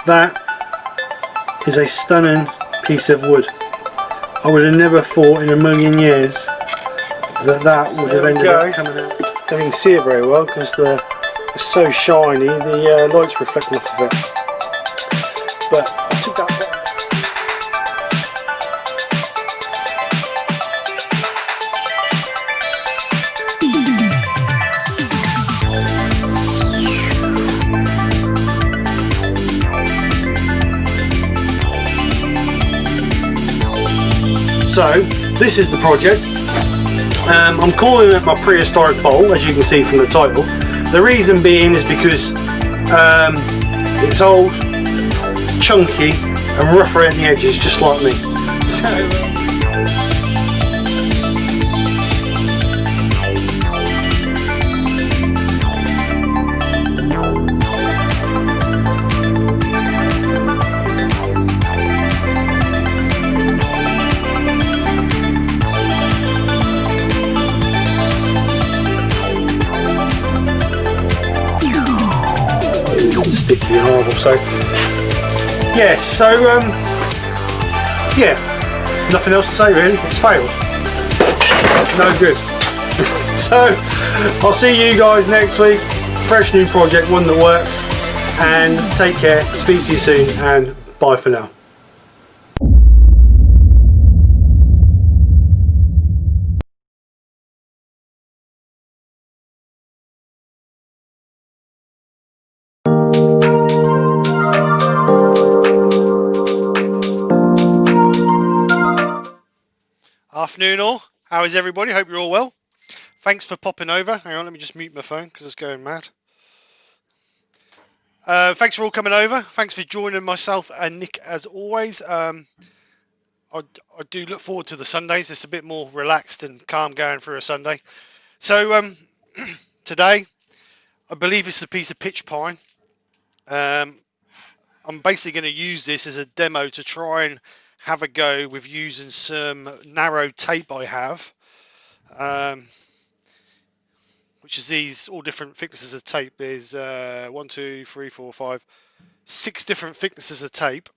That is a stunning piece of wood. I would have never thought in a million years that would have ended up coming out. Don't even see it very well because it's so shiny, the light's reflecting off of it. But I took that bottom. So this is the project. I'm calling it my prehistoric bowl, as you can see from the title. The reason being is because it's old, chunky and rough around the edges, just like me. So sticky and horrible. So yeah, yeah, nothing else to say really. It's failed. No good. So I'll see you guys next week. Fresh new project, one that works. And take care. Speak to you soon, and bye for now. Afternoon all, how is everybody? Hope you're all well. Thanks for popping over. Hang on, let me just mute my phone because it's going mad. Thanks for all coming over. Thanks for joining myself and Nick as always. I do look forward to the Sundays. It's a bit more relaxed and calm going through a Sunday. So today, I believe it's a piece of pitch pine. I'm basically going to use this as a demo to try and have a go with using some narrow tape I have, which is these all different thicknesses of tape. There's 1, 2, 3, 4, 5, 6 different thicknesses of tape.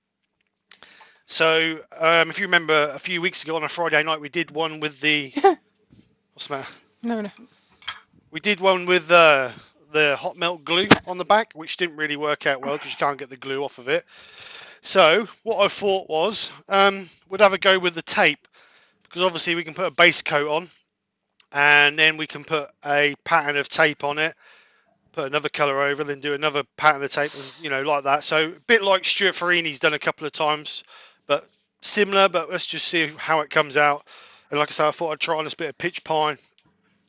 So if you remember a few weeks ago on a Friday night, we did one with the what's the matter? No, nothing. We did one with the hot melt glue on the back, which didn't really work out well because you can't get the glue off of it. So what I thought was we'd have a go with the tape, because obviously we can put a base coat on and then we can put a pattern of tape on it, put another colour over, then do another pattern of tape, and, you know, like that. So a bit like Stuart Farini's done a couple of times, but similar. But let's just see how it comes out. And like I said, I thought I'd try on this bit of pitch pine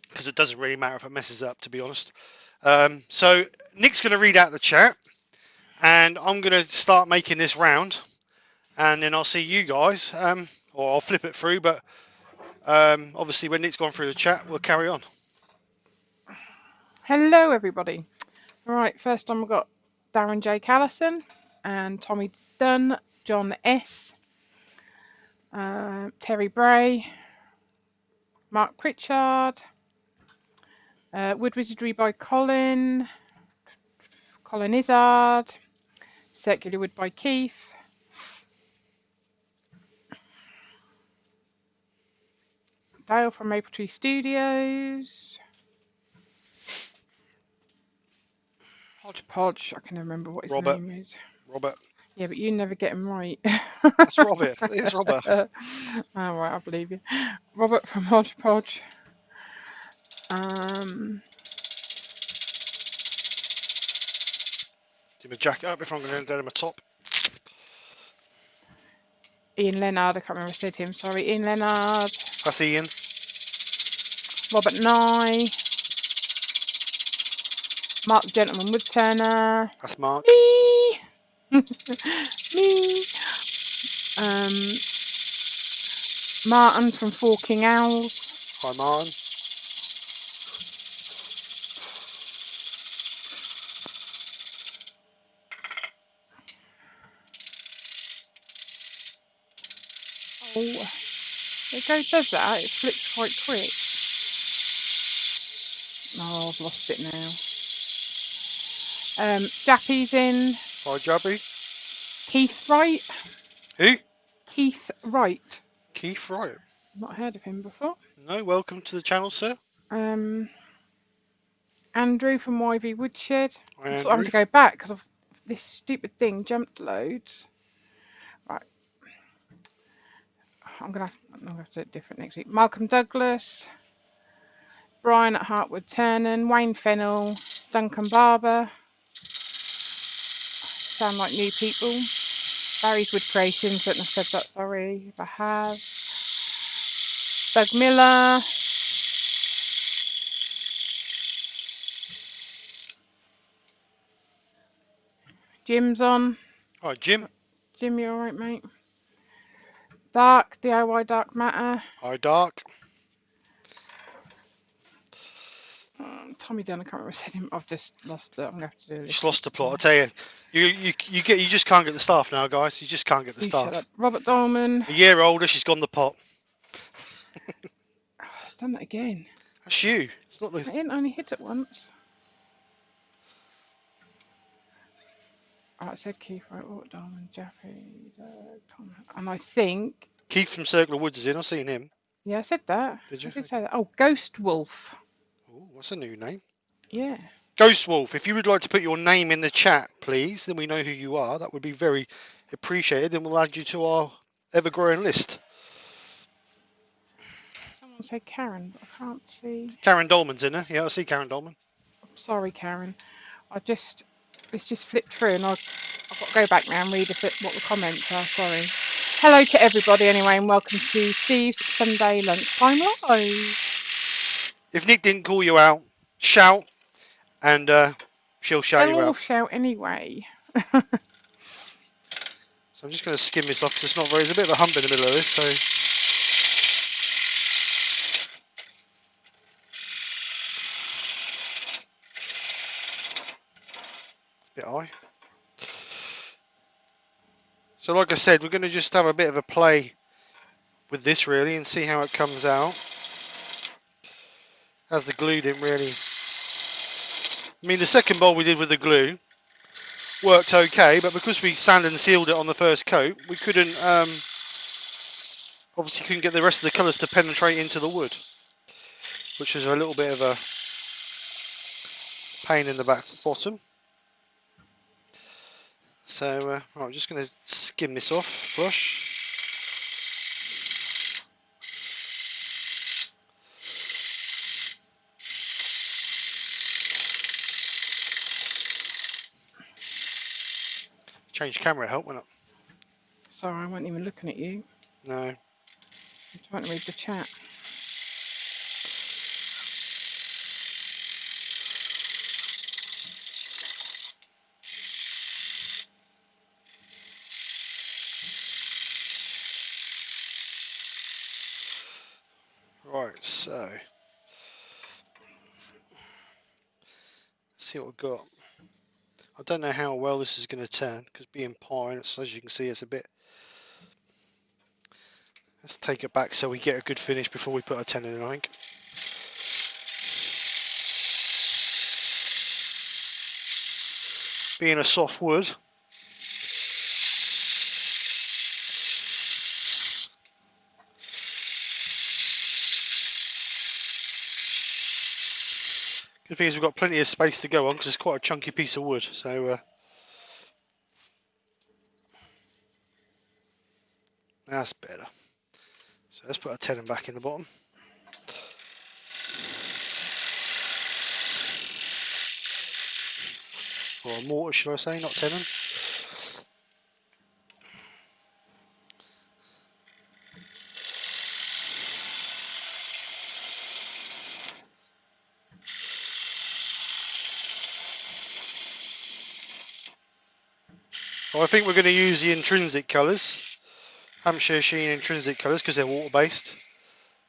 because it doesn't really matter if it messes up, to be honest. So Nick's going to read out the chat. And I'm going to start making this round, and then I'll see you guys, or I'll flip it through, but obviously when Nick's gone through the chat, we'll carry on. Hello, everybody. All right, first I've got Darren J. Callison and Tommy Dunn, John S., Terry Bray, Mark Pritchard, Wood Wizardry by Colin Izzard, Circular Wood by Keith, Dale from Maple Tree Studios, Hodgepodge, I can never remember what his name is. Robert. Yeah, but you never get him right. That's Robert. It's Robert. Oh, right, I believe you. Robert from Hodgepodge. Do my jacket up if I'm going down my top. Ian Leonard, I can't remember if I said him, sorry. Ian Leonard. That's Ian. Robert Nye. Mark Gentleman Woodturner. That's Mark. Me. Me. Martin from Four King Owls. Hi, Martin. Oh, it does that. It flips quite quick. Oh, I've lost it now. Jappy's in. Hi, Jabby. Keith Wright. Who? Keith Wright. Keith Wright. Not heard of him before. No, welcome to the channel, sir. Andrew from YV Woodshed. Hi, I'm sort of having Andrew. to go back because of this stupid thing jumped loads. Right. I'm gonna have to do it different next week. Malcolm Douglas, Brian at Woodturning, Wayne Fennell, Duncan Barber. Sound like new people. Barry's Wood Creations. Don't know if I said that. Sorry if I have. Doug Miller. Jim's on. Hi, Jim. Jim, you alright, mate? Dark, DIY Dark Matter. Hi, Dark. Tommy Dunn, I can't remember what I said him. I've just lost it. I'm gonna have to do this. Just lost the plot. I tell you, you just can't get the staff now, guys. You just can't get the staff. Shut up. Robert Dolman. A year older, she's gone the pot. Oh, I've done that again. That's you. It's not the. I didn't only hit it once. I said Keith, right? Robert Dolman, Jeffrey, Tom, and I think. Keith from Circle of Woods is in. I've seen him. Yeah, I said that. Did you? I did say that. Oh, Ghost Wolf. Oh, what's a new name? Yeah. Ghost Wolf, if you would like to put your name in the chat, please, then we know who you are. That would be very appreciated, and we'll add you to our ever-growing list. Someone said Karen, but I can't see. Karen Dolman's in there. Yeah, I see Karen Dolman. Sorry, Karen. It's just flipped through, and I've got to go back now and read what the comments are. Sorry. Hello to everybody, anyway, and welcome to Steve's Sunday Lunchtime Live. If Nick didn't call you out, shout, and she'll shout They'll you all out. shout anyway. So I'm just going to skim this off because it's not very. There's a bit of a hump in the middle of this, so. It's a bit high. So like I said, we're going to just have a bit of a play with this really and see how it comes out. As the glue didn't really. I mean, the second bowl we did with the glue worked okay, but because we sanded and sealed it on the first coat, we couldn't, obviously couldn't get the rest of the colours to penetrate into the wood, which was a little bit of a pain in the bottom. So, right, I'm just going to skim this off, flush. Change camera help, won't it? Sorry, I wasn't even looking at you. No. I'm trying to read the chat. Right, so. Let's see what we've got. I don't know how well this is going to turn, because being pine, as you can see, it's a bit. Let's take it back so we get a good finish before we put a 10 in, I think. Being a soft wood, good thing is we've got plenty of space to go on because it's quite a chunky piece of wood. So that's better. So let's put a 10 back in the bottom. Or a mortar, should I say, not 10. Well, I think we're going to use the intrinsic colours, Hampshire Sheen intrinsic colours, because they're water based,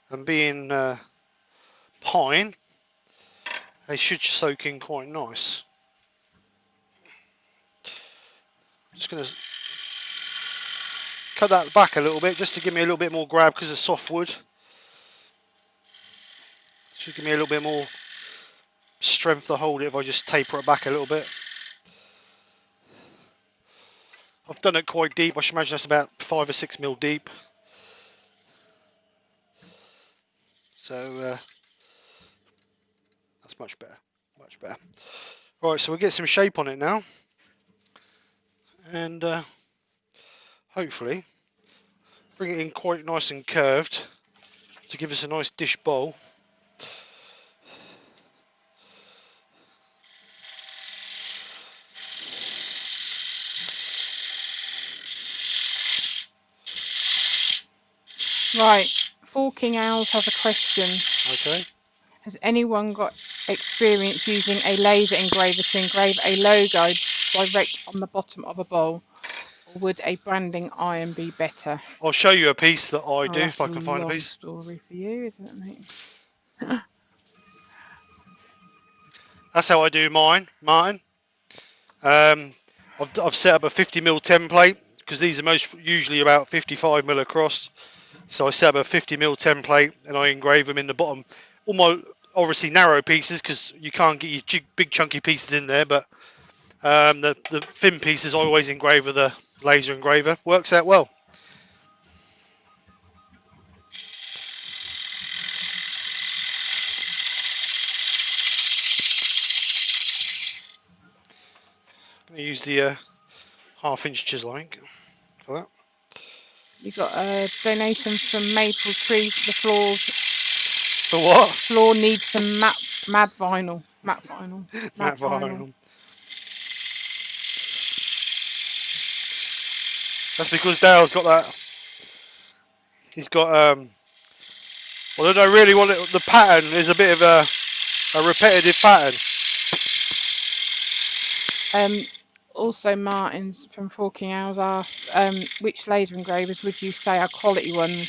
and being pine, they should soak in quite nice. I'm just going to cut that back a little bit just to give me a little bit more grab because it's soft wood. Should give me a little bit more strength to hold it if I just taper it back a little bit. done it quite deep. I should imagine that's about 5 or 6 mil deep. So that's much better, much better. Right, so we'll get some shape on it now, and hopefully bring it in quite nice and curved to give us a nice dish bowl. Right, Forking Owls has a question. Okay. Has anyone got experience using a laser engraver to engrave a logo direct on the bottom of a bowl? Or would a branding iron be better? I'll show you a piece that I Oh, do if that's I a can find a long piece. story for you, isn't it, mate? That's how I do mine, Martin. I've set up a 50mm template because these are most usually about 55mm across. So I set up a 50mm template and I engrave them in the bottom. All my obviously narrow pieces because you can't get your big chunky pieces in there, but the thin pieces I always engrave with a laser engraver. Works out well. I'm going to use the 1/2 inch chisel, I think, for that. We got a donation from Maple Tree. The For what? floor needs some matte vinyl. Matte vinyl. Matte Matte vinyl. vinyl. That's because Dale's got that. He's got well, I don't really want it. The pattern is a bit of a repetitive pattern. Also, Martin's from Forking Owls asked, which laser engravers would you say are quality ones?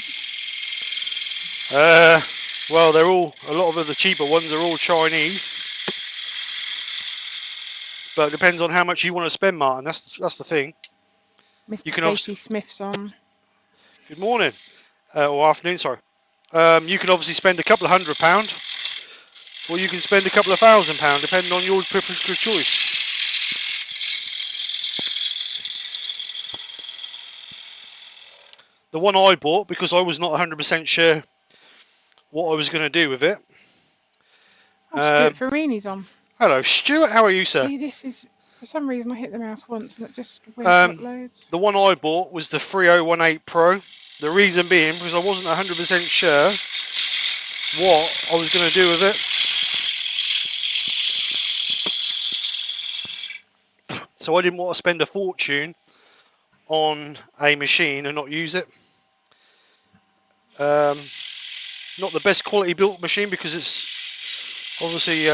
Well, they're all, a lot of the cheaper ones are all Chinese. But it depends on how much you want to spend, Martin. That's the thing. Mr. You can Stacey Smith's on. Good morning, or afternoon, sorry. You can obviously spend a couple of £100, or you can spend a couple of £1,000, depending on your preferred choice. The one I bought, because I was not 100% sure what I was going to do with it. Oh, Stuart Farini's on. Hello, Stuart. How are you, sir? See, this is, for some reason, I hit the mouse once and it just went to upload. The one I bought was the 3018 Pro. The reason being because I wasn't 100% sure what I was going to do with it. So I didn't want to spend a fortune on a machine and not use it. Not the best quality built machine because it's obviously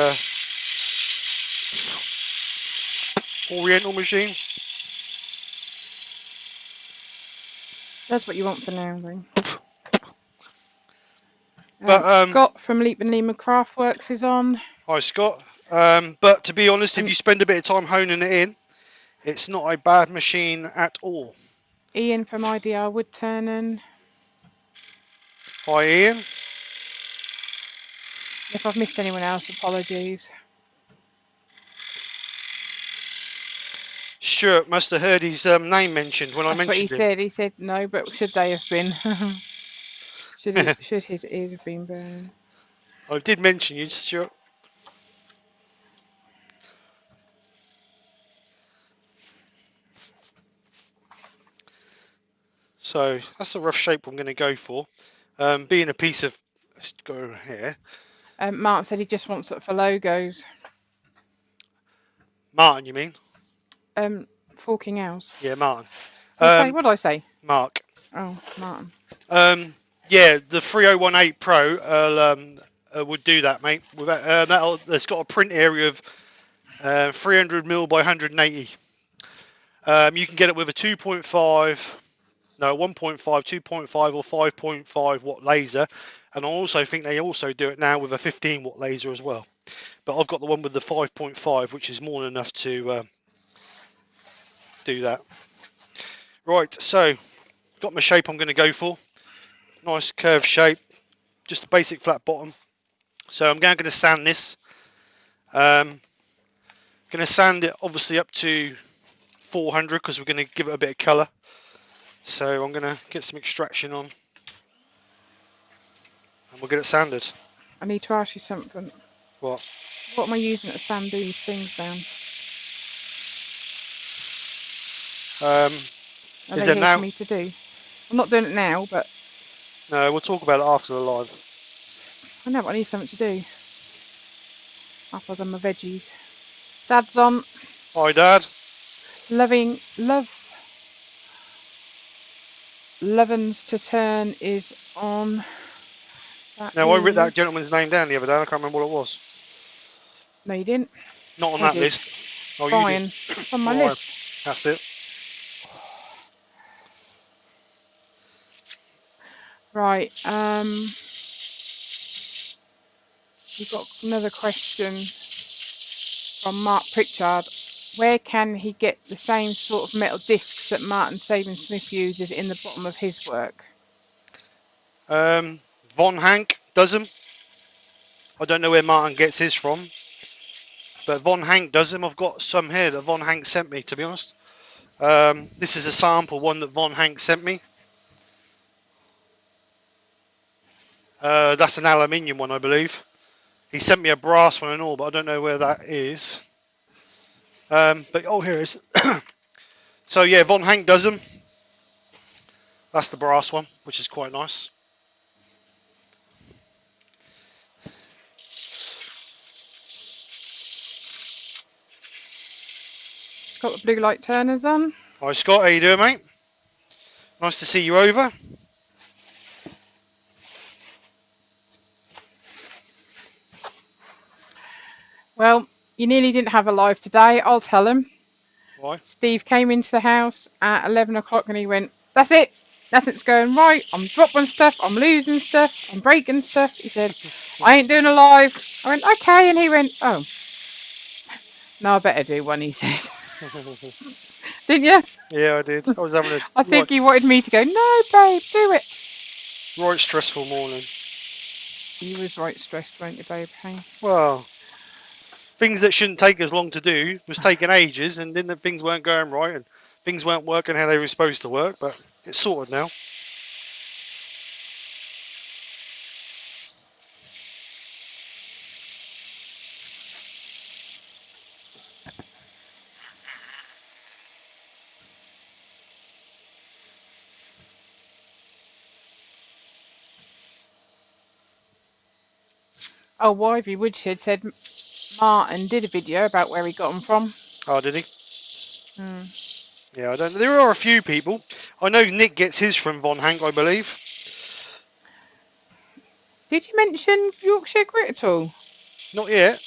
Oriental machine. That's what you want for now, then. But Scott from Leap and Lima Craftworks is on. Hi, Scott. But to be honest, if you spend a bit of time honing it in, it's not a bad machine at all. Ian from IDR Woodturning. Hi, Ian. If I've missed anyone else, apologies. Stuart must have heard his name mentioned when I mentioned That's what he him. said. He said no, but should they have been? should his ears have been burning? I did mention you, Stuart. So that's the rough shape I'm going to go for. Being a piece of, let's go here. Martin said he just wants it for logos. Martin, you mean? Forking Owls. Yeah, Martin. What did I say? Mark. Oh, Martin. Yeah, the 3018 Pro would do that, mate. It's got a print area of 300mm by 180. You can get it with a 2.5, no 1.5, 2.5 or 5.5 watt laser, and I also think they also do it now with a 15 watt laser as well. But I've got the one with the 5.5, which is more than enough to do that. Right, so got my shape I'm going to go for. Nice curved shape, just a basic flat bottom. So I'm going to sand this. Going to sand it obviously up to 400 because we're going to give it a bit of colour. So I'm going to get some extraction on and we'll get it sanded. I need to ask you something. What? What am I using to sand these things down? Are Is they there here now? for me to do? I'm not doing it now, but No, we'll talk about it after the live. I know, but I need something to do. After I've done my veggies. Dad's on. Hi, Dad. Lovin's to turn is on. That Now, I wrote that is... gentleman's name down the other day. I can't remember what it was. No, you didn't. Not on I that did. list. Oh, Brian. you did. It's on my All right. list. That's it. Right. We've got another question from Mark Pritchard. Where can he get the same sort of metal discs that Martin Saban-Smith uses in the bottom of his work? Von Hank does them. I don't know where Martin gets his from, but Von Hank does them. I've got some here that Von Hank sent me, to be honest. This is a sample one that Von Hank sent me. That's an aluminium one, I believe. He sent me a brass one and all, but I don't know where that is. But oh, here it is. So yeah, Von Hank does them. That's the brass one, which is quite nice. Got the blue light turners on. Hi Scott, how you doing, mate? Nice to see you over. Well, you nearly didn't have a live today. I'll tell him. Why? Steve came into the house at 11 o'clock and he went, "That's it. Nothing's going right. I'm dropping stuff. I'm losing stuff. I'm breaking stuff." He said, "I ain't doing a live." I went, "Okay." And he went, "Oh, no, I better do one," he said. Didn't you? Yeah, I did. I was having a I think he wanted me to go, "No, babe, do it." right stressful morning. He was right stressed, weren't you, babe? Hey? Well, things that shouldn't take as long to do was taking ages, and then the things weren't going right, and things weren't working how they were supposed to work. But it's sorted now. Oh, Wivey Woodshed said Martin did a video about where he got them from. Oh, did he? Hmm. Yeah, I don't. There are a few people. I know Nick gets his from Von Hank, I believe. Did you mention Yorkshire Grit at all? Not yet.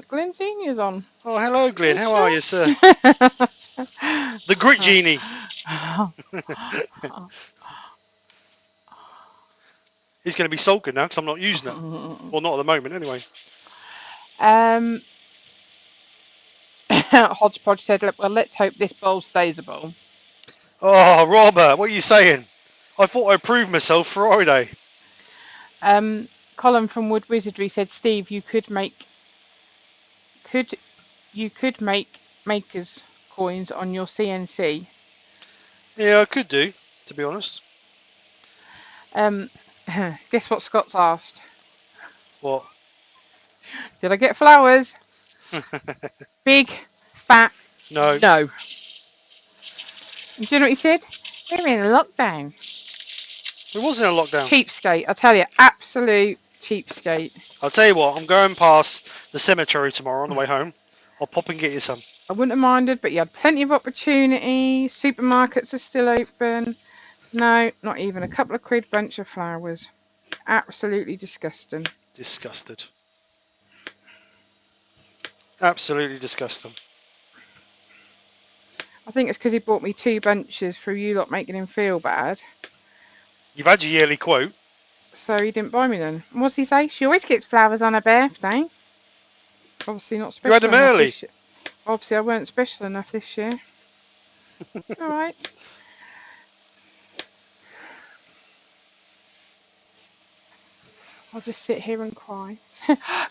Glenn Senior's on. Oh, hello, Glenn. How are you, sir? The Grit Genie. He's going to be sulking now because I'm not using it. Well, not at the moment, anyway. Hodgepodge said, "Well, let's hope this bowl stays a bowl." Oh, Robert, what are you saying? I thought I proved myself Friday. Colin from Wood Wizardry said, "Steve, you could make makers coins on your CNC." Yeah, I could do, to be honest. Guess what Scott's asked? What? Did I get flowers? Big fat No. no. Do you know what he said? We're in a lockdown. It wasn't a lockdown. Cheapskate, I tell you, absolute cheapskate. I'll tell you what, I'm going past the cemetery tomorrow on the way home. I'll pop and get you some. I wouldn't have minded, but you had plenty of opportunities. Supermarkets are still open. No, not even a couple of quid bunch of flowers. Absolutely disgusting. Disgusted. Absolutely disgusting. I think it's because he bought me 2 bunches for you lot making him feel bad. You've had your yearly quote. So he didn't buy me then. And what's he say? She always gets flowers on her birthday. Obviously not special You had them enough early. this year. Obviously I weren't special enough this year. Alright. I'll just sit here and cry.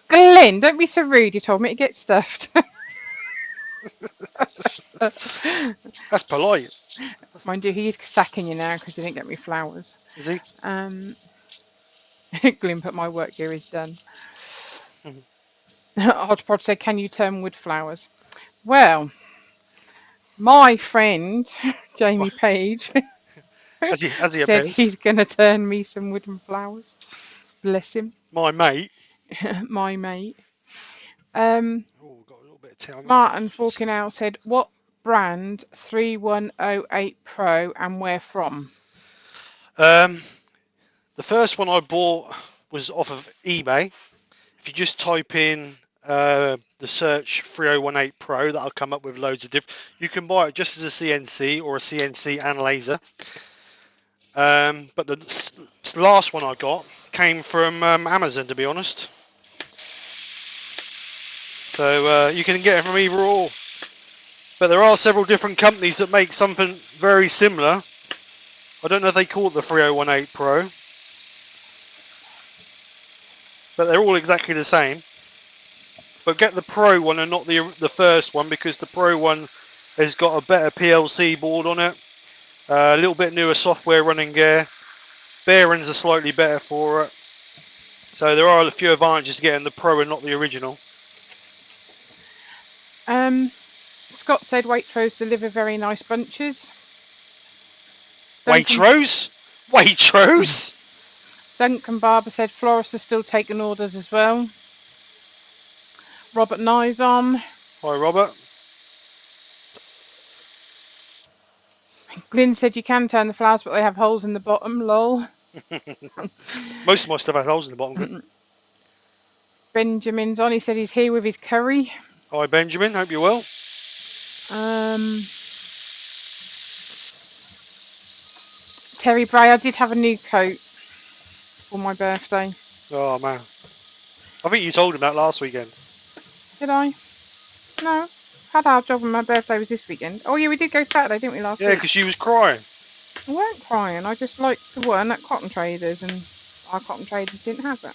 Glenn, don't be so rude. You told me to get stuffed. That's polite. Mind you, he's sacking you now because you didn't get me flowers. Is he? Glyn put my work here is done. Hodgepodge said, "Can you turn wood flowers?" Well, my friend Jamie Page as he said appears. he's going to turn me some wooden flowers. Bless him, My mate. my mate. Um, Oh, got a little bit of tea. I'm gonna Martin just, Falkenau said, "What brand 3108 Pro and where from?" um, the first one I bought was off of eBay. If you just type in the search 3018 Pro, that'll come up with loads of different. You can buy it just as a CNC or a CNC and laser. But the last one I got came from Amazon, to be honest. So you can get it from either or. But there are several different companies that make something very similar. I don't know if they call it the 3018 Pro, but they're all exactly the same. But get the Pro one and not the first one, because the Pro one has got a better PLC board on it, a little bit newer software running gear, bearings are slightly better for it. So there are a few advantages to getting the Pro and not the original. Scott said Waitrose deliver very nice bunches. Waitrose? Waitrose? Duncan Barber said florists are still taking orders as well. Robert Nizom. Hi, Robert. Glyn said you can turn the flowers, but they have holes in the bottom. Lol. Most of my stuff has holes in the bottom, Glenn. Benjamin's on. He said he's here with his curry. Hi, Benjamin. Hope you're well. Terry Bray, I did have a new coat for my birthday. Oh, man. I think you told him that last weekend. Did I? No. Had our job and my birthday was this weekend. Oh, yeah, we did go Saturday, didn't we, last Yeah, week? because she was crying. I weren't crying. I just liked the one at Cotton Traders, and our Cotton Traders didn't have it.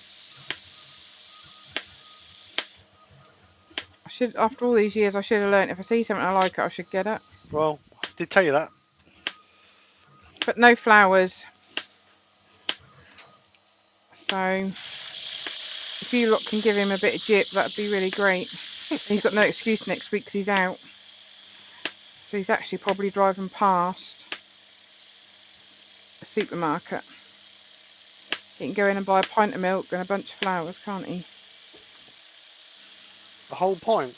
After all these years, I should have learnt if I see something I like it, I should get it. Well, I did tell you that. But no flowers. So if you lot can give him a bit of jip, that'd be really great. He's got no excuse next week because he's out. So he's actually probably driving past a supermarket. He can go in and buy a pint of milk and a bunch of flowers, can't he? The whole point.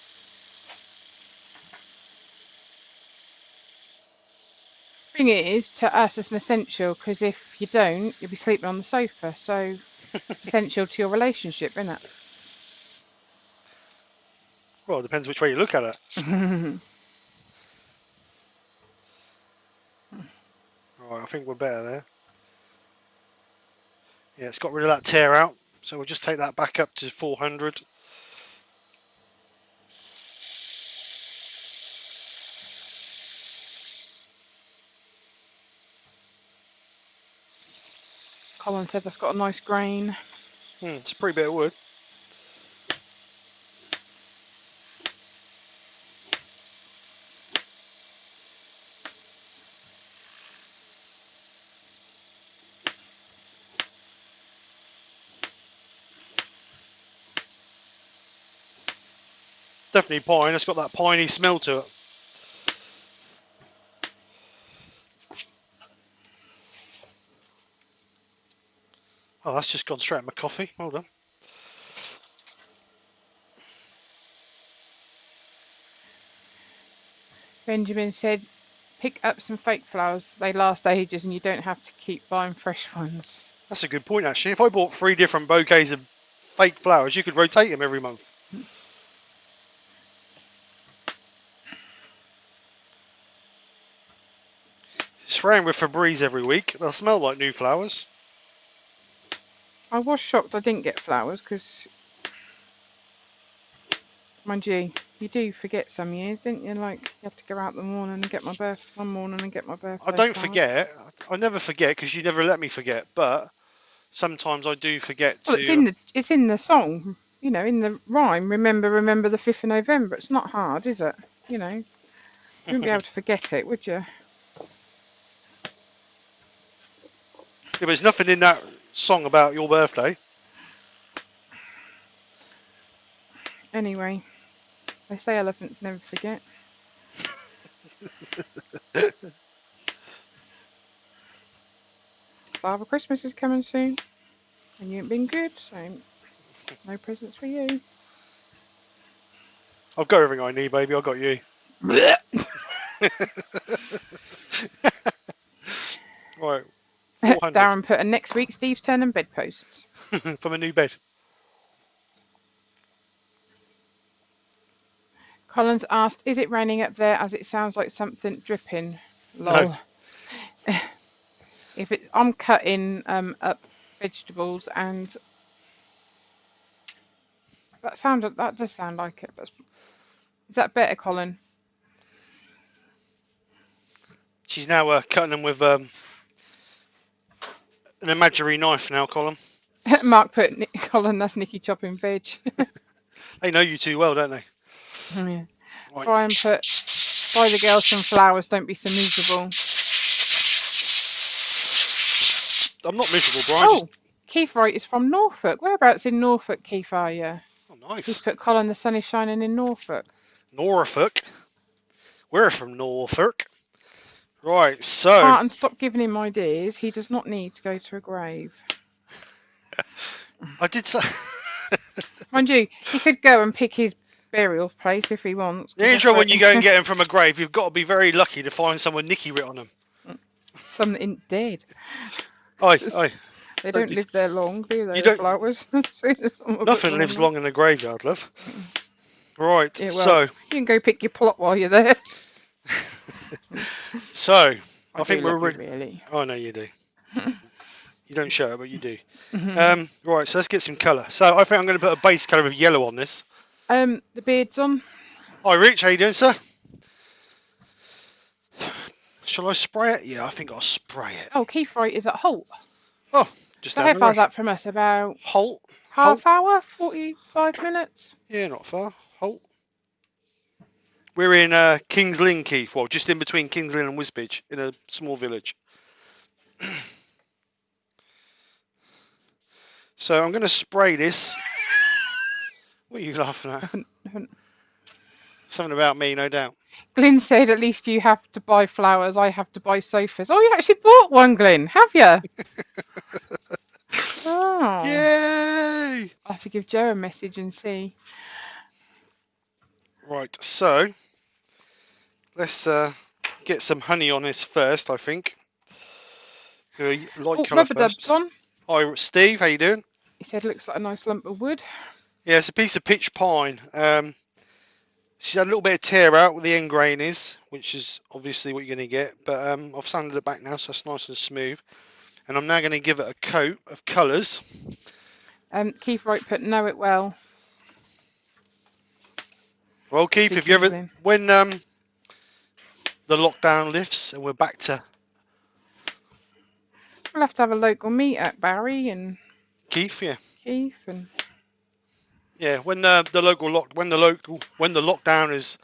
Thing is, to us, it's an essential, because if you don't, you'll be sleeping on the sofa. So it's essential to your relationship, isn't it? Well, it depends which way you look at it. Right, I think we're better there. Yeah, it's got rid of that tear out. So we'll just take that back up to 400. Colin said that's got a nice grain. It's a pretty bit of wood. Definitely pine. It's got that piney smell to it. Oh, that's just gone straight in my coffee. Hold on. Benjamin said, pick up some fake flowers. They last ages and you don't have to keep buying fresh ones. That's a good point, actually. If I bought 3 different bouquets of fake flowers, you could rotate them every month. Spraying with Febreze every week. They'll smell like new flowers. I was shocked I didn't get flowers because, mind you, you do forget some years, didn't you? Like, you have to go out one morning and get my birthday I don't flowers. forget. I never forget because you never let me forget. But sometimes I do forget Well, to. it's in the song, you know, in the rhyme. Remember the 5th of November. It's not hard, is it? You know. You wouldn't be able to forget it, would you? Yeah, there's nothing in that song about your birthday. Anyway, they say elephants never forget. Father Christmas is coming soon, and you ain't been good, so no presents for you. I've got everything I need, baby. I got you. Right, 400 Darren put a next week Steve's turn and bedposts. from a new bed. Collins asked, "Is it raining up there? As it sounds like something dripping." No, Lol. I'm cutting up vegetables, and that does sound like it. But is that better, Colin? she's now cutting them with an imaginary knife now, Colin. Mark put, Colin, that's Nikki chopping veg. They know you too well, don't they? Yeah. Right. Brian put, "Buy the girls some flowers. Don't be so miserable." I'm not miserable, Brian. Oh, Keith Wright is from Norfolk. Whereabouts in Norfolk, Keith, are you? Oh, He's nice. put, "Colin, the sun is shining in Norfolk." Norfolk. We're from Norfolk. Right, so Martin, stop giving him ideas. He does not need to go to a grave. I did say. Mind you, he could go and pick his burial place if he wants. The intro when you go and get them from a grave, you've got to be very lucky to find someone Nikki writ on them. Something dead. Oi. They don't live there long, do they? You The don't. flowers. Nothing lives long in a graveyard, love. Right, Yeah, well, so you can go pick your plot while you're there. so I think do we're love you, ready. really. Oh no, you do. You don't show it, but you do. Mhm. Right, so let's get some colour. So I think I'm going to put a base colour of yellow on this. The beard's on. Hi, Rich. How you doing, sir? Shall I spray it? Yeah, I think I'll spray it. Oh, Keith Wright is at Holt. Oh, just So down how the far's road. that from us? About Holt. half hour, 45 minutes. Yeah, not far. Holt. We're in Kings Lynn, Keith. Well, just in between Kings Lynn and Wisbech, in a small village. So I'm going to spray this. What are you laughing at? Nothing. Something about me, no doubt. Glyn said, "At least you have to buy flowers. I have to buy sofas." Oh, you actually bought one, Glyn, have you? Oh. Yay! I'll have to give Joe a message and see. Right, so let's get some honey on this first, I think. Light Oh, colour rubber dub's first. on. Hi, Steve. How you doing? He said, "Looks like a nice lump of wood." Yeah, it's a piece of pitch pine. She's had a little bit of tear out where the end grain is, which is obviously what you're going to get. But I've sanded it back now, so it's nice and smooth. And I'm now going to give it a coat of colours. Keith Wright put, "Know it well." Well, Keith, See if you ever, Kingsley. when the lockdown lifts and we're back to We'll have to have a local meet at Barry and Keith, yeah, Keith and when the lockdown is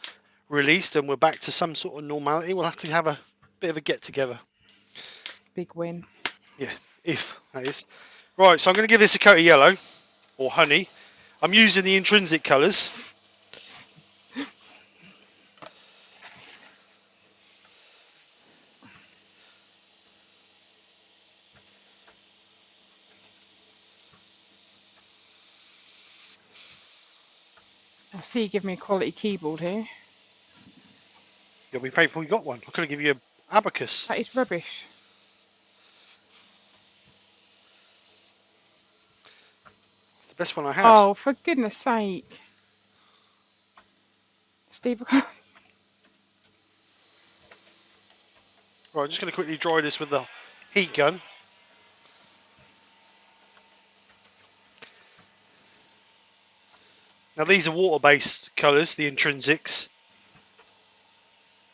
released and we're back to some sort of normality, we'll have to have a bit of a get together. big win. Yeah, if that is right. So I'm going to give this a coat of yellow or honey. I'm using the intrinsic colours. I see you give me a quality keyboard here. You'll be thankful you got one. I could have given you an abacus. That is rubbish. It's the best one I had. Oh, for goodness sake. Steve, Right, I'm just going to quickly dry this with the heat gun. Now these are water-based colours, the intrinsics,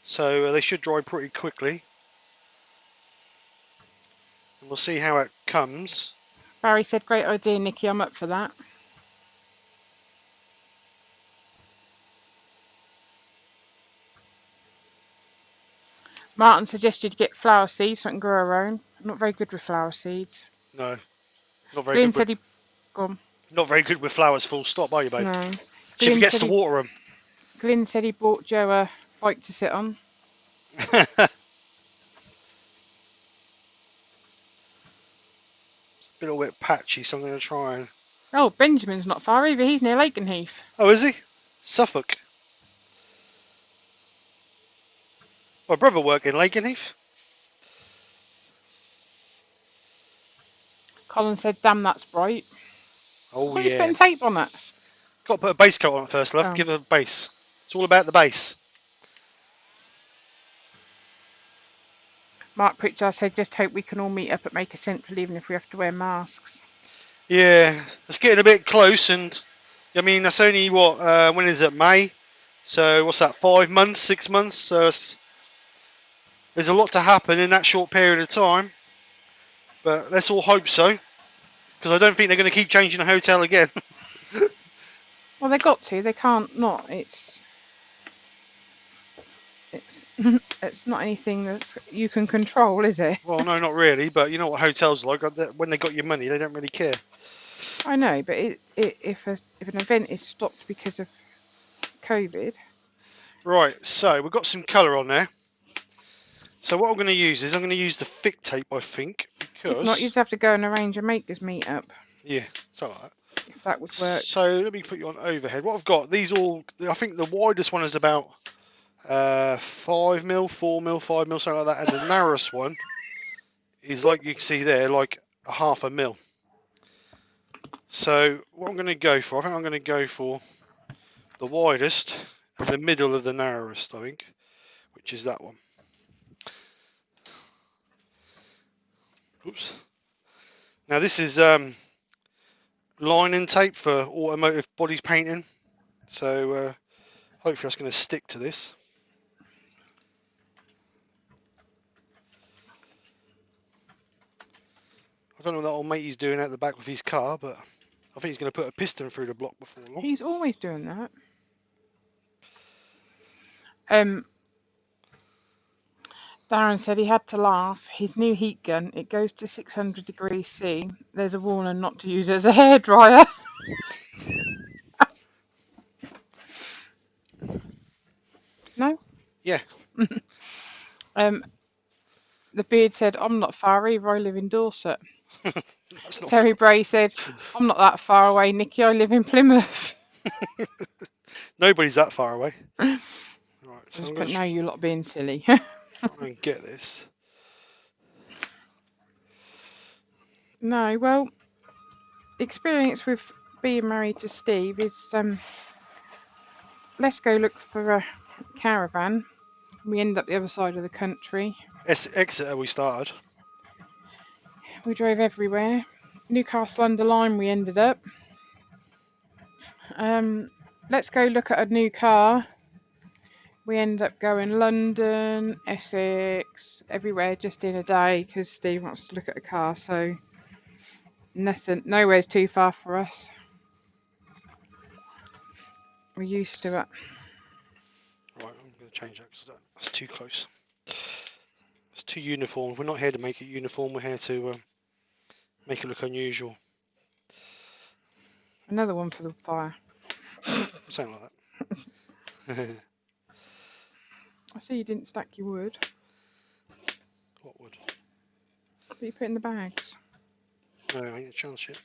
so they should dry pretty quickly. And we'll see how it comes. Barry said, "Great idea, Nikki. I'm up for that." Martin suggested you get flower seeds so I can grow her own. I'm not very good with flower seeds. No, not very Glyn good with said he... Go on. not very good with flowers. Full stop, are you, babe? No. She Glyn forgets said to he... water them. Glyn said he bought Joe a bike to sit on. It's a little bit patchy, so I'm going to try and. Oh, Benjamin's not far either. He's near Lakenheath. Oh, is he? Suffolk. My brother worked in Lakenheath. Colin said, damn, that's bright. I Oh thought you was yeah. putting tape on it. Got to put a base coat on it first, love. Oh. Give her a base. It's all about the base. Mark Pritchard said, just hope we can all meet up at Maker Central even if we have to wear masks. Yeah, it's getting a bit close, and I mean that's only what? When is it? May. So what's that? 5 months, 6 months. So there's a lot to happen in that short period of time. But let's all hope so, because I don't think they're going to keep changing the hotel again. Well, they got to. They can't not. It's it's not anything that you can control, is it? Well, no, not really. But you know what hotels like? When they got your money, they don't really care. I know, but if an event is stopped because of COVID, Right. So we've got some colour on there. So what I'm going to use is I'm going to use the thick tape, I think, because if not, you just have to go and arrange a makers meet up. Yeah, something like that. If that would work. So let me put you on overhead. What I've got, these all, I think the widest one is about 5 mil, 4 mil, 5 mil, something like that, and the narrowest one is like you can see there, like a half a mil. So what I'm going to go for, I think I'm going to go for the widest and the middle of the narrowest, I think, which is that one. Oops. Now this is lining tape for automotive body painting, so hopefully that's going to stick to this. I don't know what that old mate he's doing at the back with his car, but I think he's going to put a piston through the block before long. He's always doing that. Darren said he had to laugh. His new heat gun, it goes to 600 degrees C. There's a warning not to use it as a hairdryer. No? Yeah. The beard said, I'm not far either, I live in Dorset. That's not Terry Bray said, I'm not that far away, Nikki, I live in Plymouth. Nobody's that far away. Right, so Just I'm put, going to no, you lot being silly. try and get this. No, well, experience with being married to Steve is, let's go look for a caravan. We end up the other side of the country. Exeter we started. We drove everywhere. Newcastle under Lyme we ended up. Let's go look at a new car. We end up going London, Essex, everywhere just in a day because Steve wants to look at a car, so nowhere's too far for us. We're used to it. Right, I'm going to change that because that's too close. It's too uniform. We're not here to make it uniform. We're here to make it look unusual. Another one for the fire. Something like that. I see you didn't stack your wood. What would? That you put in the bags. No, ain't a chance yet.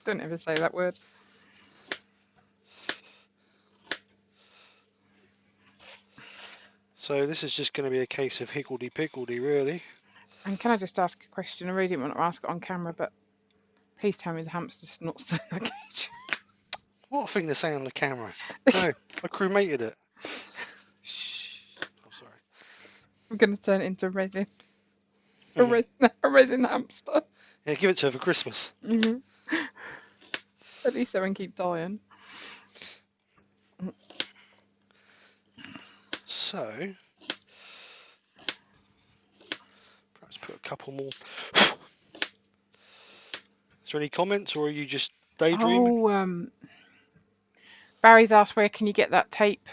Don't ever say that word. So this is just going to be a case of higgledy-piggledy, really. And can I just ask a question? I really didn't want to ask it on camera, but please tell me the hamster's not still in the cage. What a thing to say on the camera. No, I cremated it. Shh. Oh, sorry. I'm going to turn it into resin. A resin hamster. Yeah, give it to her for Christmas. At least they won't keep dying. So, perhaps put a couple more. Is there any comments, or are you just daydreaming? Barry's asked where can you get that tape?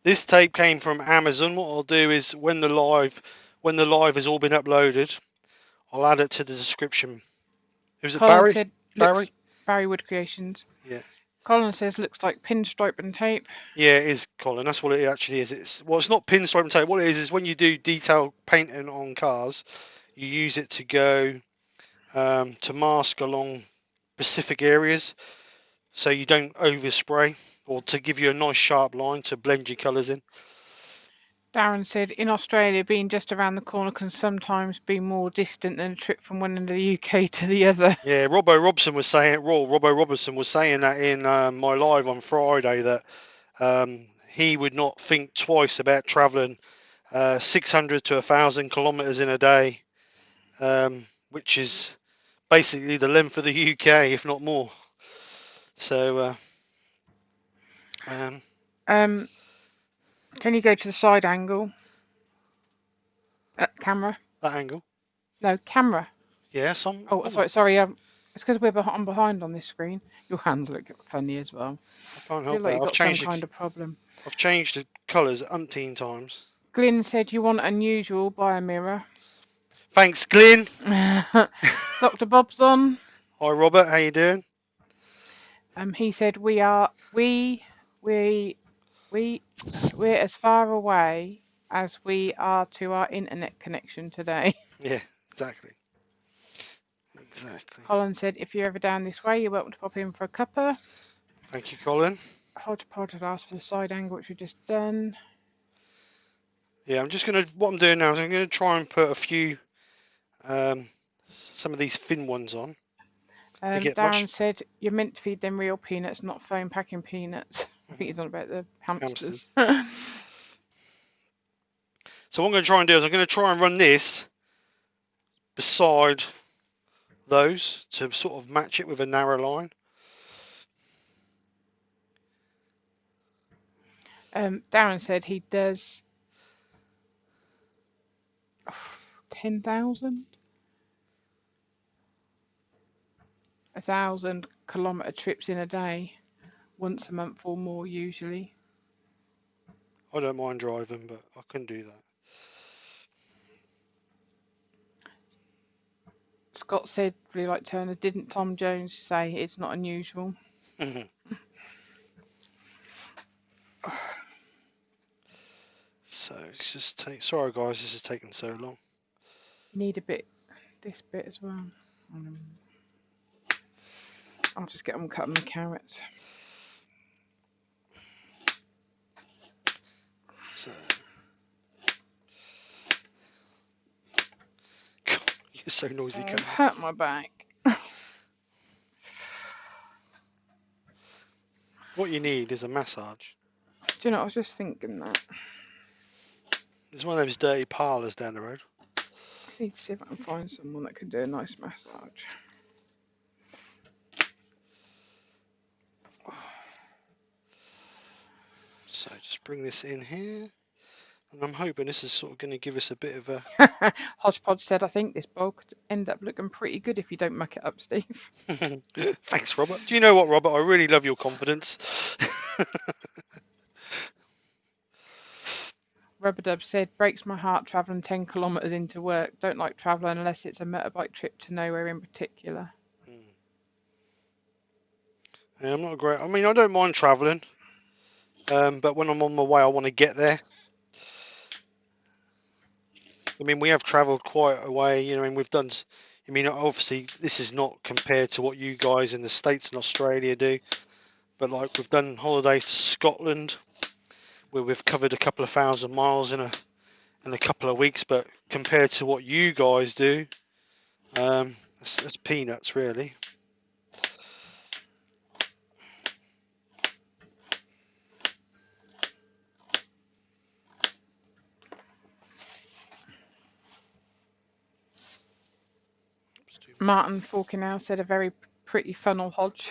This tape came from Amazon. What I'll do is when the live has all been uploaded, I'll add it to the description. Who's it, Colin Barry? said, looks, Barry? Barry Wood Creations. Yeah. Colin says, looks like pinstripe and tape. Yeah, it is, Colin. That's what it actually is. It's not pinstripe and tape. What it is when you do detail painting on cars, you use it to go to mask along specific areas, so you don't overspray, or to give you a nice sharp line to blend your colours in. Darren said, in Australia, being just around the corner can sometimes be more distant than a trip from one end of the UK to the other. Yeah, Robbo Robson was saying that in my live on Friday, that he would not think twice about travelling 600 to 1,000 kilometres in a day, which is basically the length of the UK, if not more. So, can you go to the side angle? Camera? that angle. No, camera. Yes, Oh, sorry. It's because I'm behind on this screen. Your hands look funny as well. I can't I feel help like that. you've got some kind of problem. I've changed the colours umpteen times. Glyn said you want unusual, buy a mirror. Thanks, Glyn. Dr. Bob's on. Hi, Robert. How you doing? He said we're as far away as we are to our internet connection today. Yeah, exactly. Colin said if you're ever down this way, you're welcome to pop in for a cuppa. Thank you, Colin. Hodgepodge had asked for the side angle, which we've just done. Yeah, what I'm doing now is I'm gonna try and put a few, some of these thin ones on. Darren said you're meant to feed them real peanuts, not foam packing peanuts. I think he's on about the hamsters. So what I'm going to try and do is I'm going to try and run this beside those to sort of match it with a narrow line. Darren said he does 10,000, 1,000 kilometre trips in a day, once a month or more usually. I don't mind driving, but I couldn't do that. Scott said, really like Turner, didn't Tom Jones say it's not unusual? So it's just sorry guys, this is taking so long. Need this bit as well. I'll just get on cutting the carrots. So God, you're so noisy. Hurt my back. What you need is a massage. Do you know, I was just thinking that. There's one of those dirty parlours down the road. I need to see if I can find someone that can do a nice massage. So just bring this in here, and I'm hoping this is sort of going to give us a bit of a... Hodgepodge said, I think this bowl could end up looking pretty good if you don't muck it up, Steve. Thanks, Robert. Do you know what, Robert? I really love your confidence. Rubber said, breaks my heart travelling 10 kilometres into work. Don't like travelling unless it's a motorbike trip to nowhere in particular. Yeah, I'm not great. I mean, I don't mind travelling, but when I'm on my way, I want to get there. I mean, we have travelled quite a way, you know, and we've done... I mean, obviously, this is not compared to what you guys in the States and Australia do, but like we've done holidays to Scotland, where we've covered a couple of 1,000 miles in a couple of weeks, but compared to what you guys do, that's peanuts, really. Martin Falkenau said, a very pretty funnel, Hodge.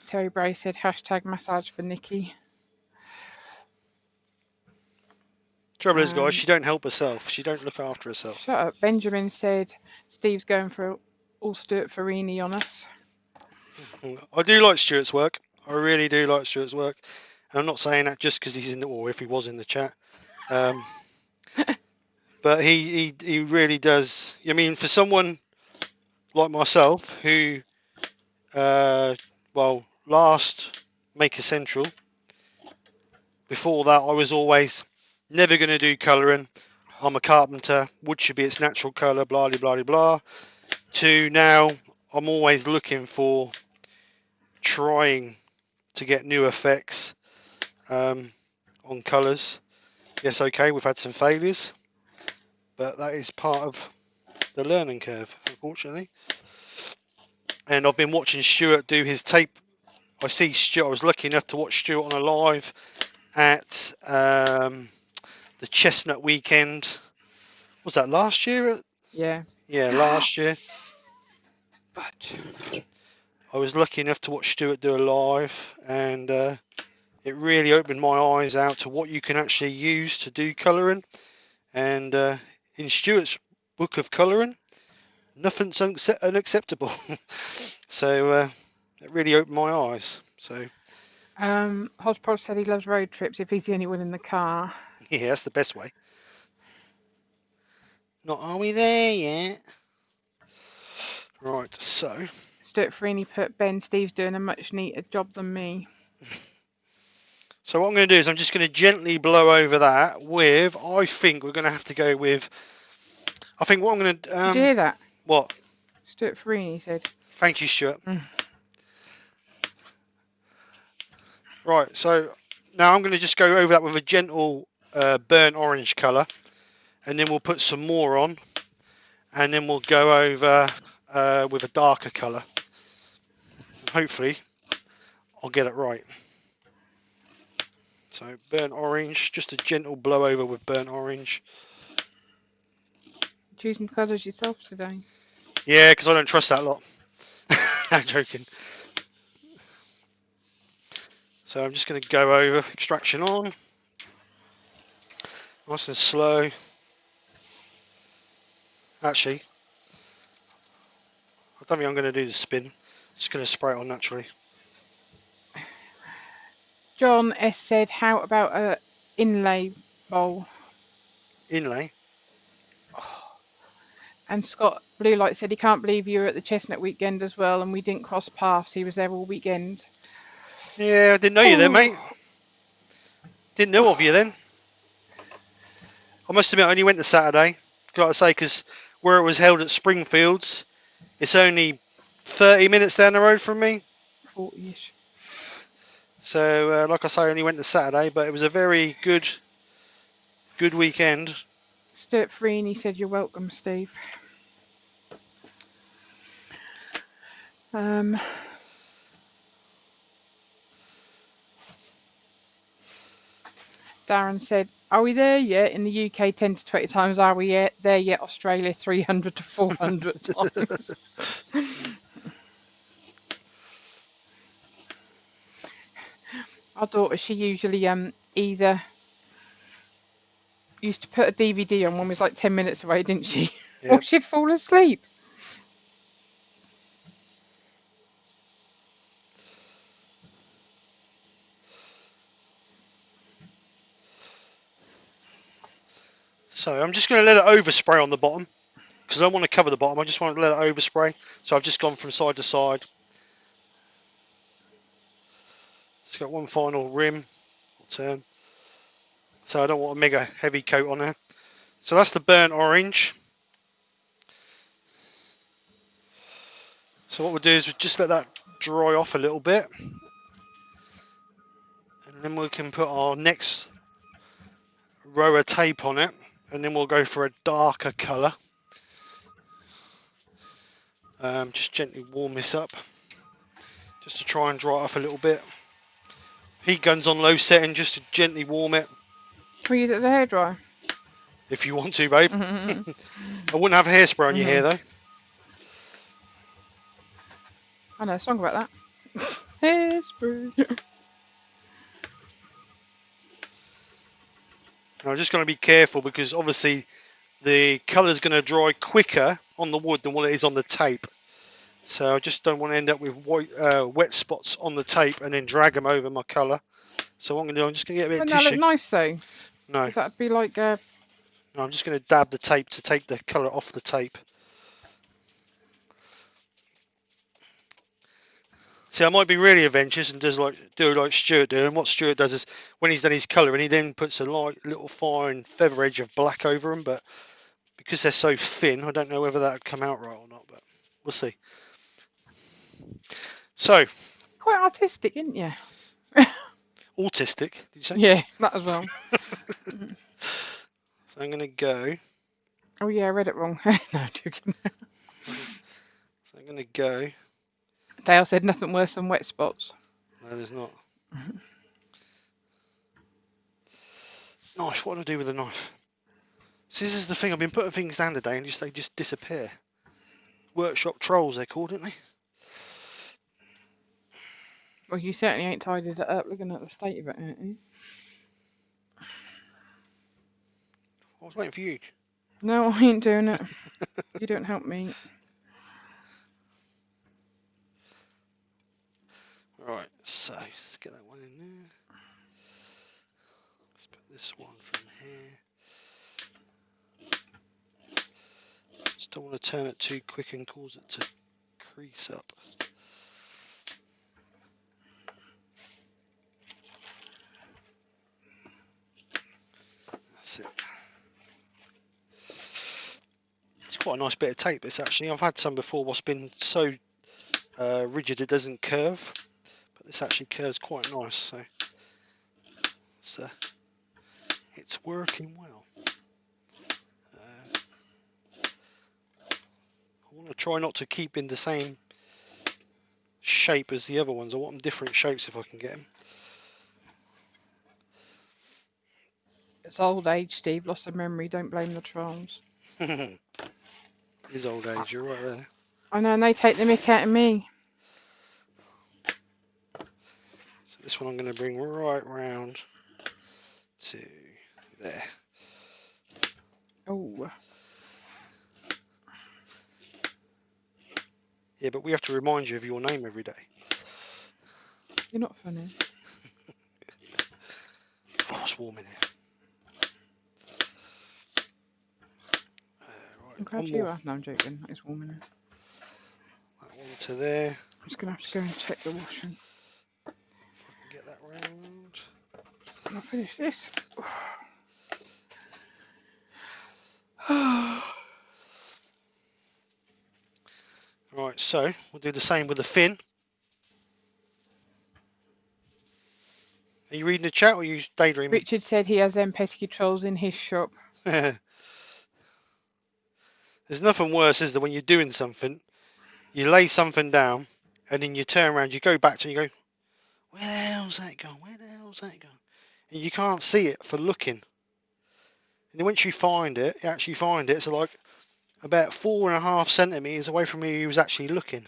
Terry Bray said, hashtag massage for Nikki. Trouble is, guys, she don't help herself. She don't look after herself. Shut up. Benjamin said, Steve's going for all Stuart Farini on us. I do like Stuart's work. I really do like Stuart's work. And I'm not saying that just because he's in the, or if he was in the chat. But he really does. I mean, for someone like myself who, well, last Maker Central, before that I was always never going to do colouring. I'm a carpenter. Wood should be its natural colour. Blah blah blah blah. To now, I'm always looking for trying to get new effects on colours. Yes, okay, we've had some failures, but that is part of the learning curve, unfortunately. And I've been watching Stuart do his tape. I see Stuart. I was lucky enough to watch Stuart on a live at the Chestnut Weekend. Was that last year? Yeah. Yeah, last year. But I was lucky enough to watch Stuart do a live, and it really opened my eyes out to what you can actually use to do colouring. And in Stuart's book of colouring, nothing's unacceptable. So it really opened my eyes. So Hodgepodge said he loves road trips if he's the only one in the car. yeah, that's the best way. Not are we there yet? Right, so Stuart Freeney put Ben, Steve's doing a much neater job than me. so what I'm going to do is I'm just going to gently blow over that with, I think we're going to have to go with, I think what I'm going to, Did you hear that? what? Stuart Freeney said. Thank you, Stuart. Right, so now I'm going to just go over that with a gentle burnt orange colour, and then we'll put some more on, and then we'll go over with a darker colour. Hopefully I'll get it right. So burnt orange, just a gentle blow over with burnt orange. Choosing colours yourself today. Yeah, because I don't trust that lot. I'm joking. So I'm just going to go over extraction on. Nice and slow. Actually, I don't think I'm going to do the spin. I'm just going to spray it on naturally. John S said, how about a inlay bowl? Inlay. And Scott Blue Light said he can't believe you were at the Chestnut Weekend as well and we didn't cross paths. He was there all weekend. Yeah, I didn't know you then, mate. Didn't know of you then. I must admit, I only went to Saturday. Got to say, because where it was held at Springfields, it's only 30 minutes down the road from me. 40-ish. So, like I say, I only went to Saturday, but it was a very good weekend. Stuart Freeney said, you're welcome, Steve. Darren said, are we there yet? In the UK, 10 to 20 times. Are we there yet? Australia, 300 to 400 times. Our daughter, she usually either used to put a DVD on when we was like 10 minutes away, didn't she? Yep. Or she'd fall asleep. So I'm just going to let it overspray on the bottom because I don't want to cover the bottom. I just want to let it overspray. So I've just gone from side to side. It's got one final rim or turn. So I don't want a mega heavy coat on there. So that's the burnt orange. So what we'll do is we'll just let that dry off a little bit. And then we can put our next row of tape on it. And then we'll go for a darker colour. Just gently warm this up. Just to try and dry it off a little bit. Heat gun's on low setting just to gently warm it. Can we use it as a hairdryer? If you want to, babe. I wouldn't have hairspray on your hair though. I know a song about that. Hairspray. I'm just going to be careful because obviously the colour's going to dry quicker on the wood than what it is on the tape. So I just don't want to end up with white, wet spots on the tape and then drag them over my colour. So what I'm going to do, I'm just going to get a bit of Wouldn't that look tissue. nice though? No, Because that'd be like a. no, I'm just going to dab the tape to take the colour off the tape. See, I might be really adventurous and do like Stuart do. And what Stuart does is when he's done his colouring, he then puts a little fine feather edge of black over them. But because they're so thin, I don't know whether that would come out right or not. But we'll see. So, Quite artistic, isn't you? autistic, did you say? Yeah, that as well. So I'm going to go. Oh yeah, I read it wrong. No, I'm joking. So I'm going to go. Dale said nothing worse than wet spots. No, there's not. Knife. What do I do with a knife? See, this is the thing. I've been putting things down today, and they just disappear. Workshop trolls, they're called, aren't they? Well, you certainly ain't tidied it up looking at the state of it, ain't you? I was waiting for you. No, I ain't doing it. You don't help me. Right, so let's get that one in there. Let's put this one from here. Just don't want to turn it too quick and cause it to crease up. That's it. It's quite a nice bit of tape, this actually. I've had some before what's been so rigid it doesn't curve, but this actually curves quite nice, so it's working well. I want to try not to keep in the same shape as the other ones. I want them different shapes if I can get them. It's old age, Steve. Loss of memory. Don't blame the trolls. It is old age, you're right there. I know, and they take the mick out of me. So this one I'm going to bring right round to there. Oh. Yeah, but we have to remind you of your name every day. You're not funny. Oh, it's warm in here. I'm Right, glad one you more. are. No, I'm joking. It's warm in here. That one to there. I'm just going to have to go and check the washing. If I can get that round. I'll finish this. Right, so we'll do the same with the fin. Are you reading the chat or are you daydreaming? Richard said he has them pesky trolls in his shop. There's nothing worse, is there, when you're doing something, you lay something down, and then you turn around, you go back to it and you go, where the hell's that gone? Where the hell's that gone? And you can't see it for looking. And then once you find it, it's like about 4.5 centimetres away from where you was actually looking.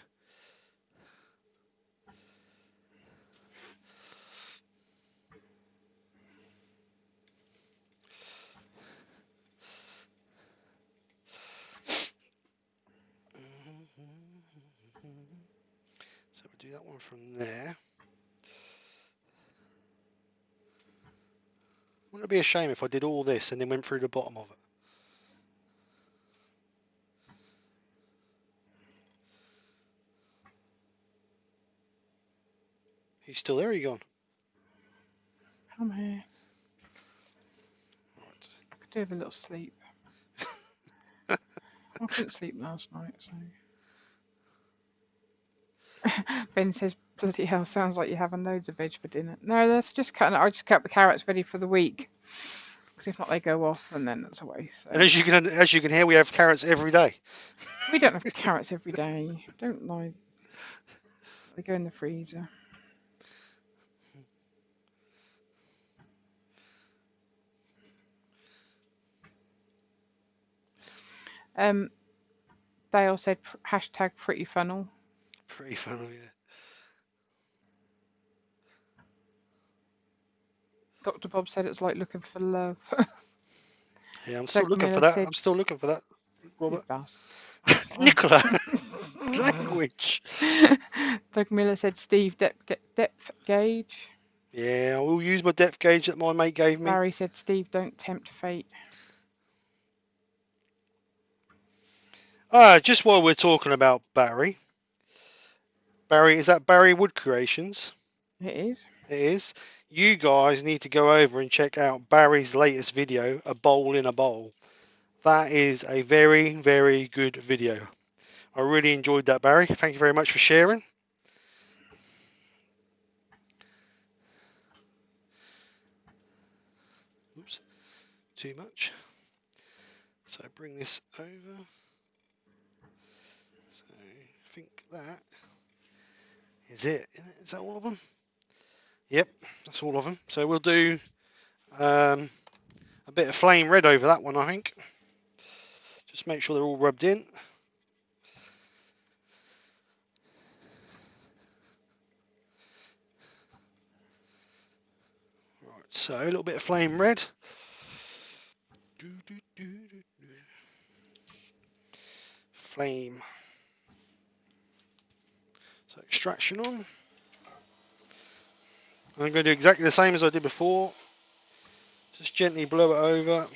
So we'll do that one from there. Wouldn't it be a shame if I did all this and then went through the bottom of it? He's still there, you gone? I'm here. Right. I could do with a little sleep. I couldn't sleep last night, so. Ben says, bloody hell, sounds like you're having loads of veg for dinner. No, that's just cutting. I just cut the carrots ready for the week. Because if not, they go off and then it's a waste. So. And as you can hear, we have carrots every day. We don't have carrots every day. Don't lie. They go in the freezer. Dale said hashtag pretty funnel. Pretty funny, yeah. Dr. Bob said it's like looking for love. Yeah, I'm still looking for that. I'm still looking for that, Robert. You bastard. Nicola. Language. Doug Miller said Steve depth gauge. Yeah, I will use my depth gauge that my mate gave me. Barry said Steve don't tempt fate. Just while we're talking about Barry. Barry, is that Barry Wood Creations? It is. It is. You guys need to go over and check out Barry's latest video, A Bowl in a Bowl. That is a very, very good video. I really enjoyed that, Barry. Thank you very much for sharing. Oops, too much. So bring this over. So I think that is it. Is that all of them? Yep, that's all of them. So we'll do a bit of flame red over that one, I think. Just make sure they're all rubbed in. Right, so a little bit of flame red. Flame. So extraction on. I'm going to do exactly the same as I did before. Just gently blow it over.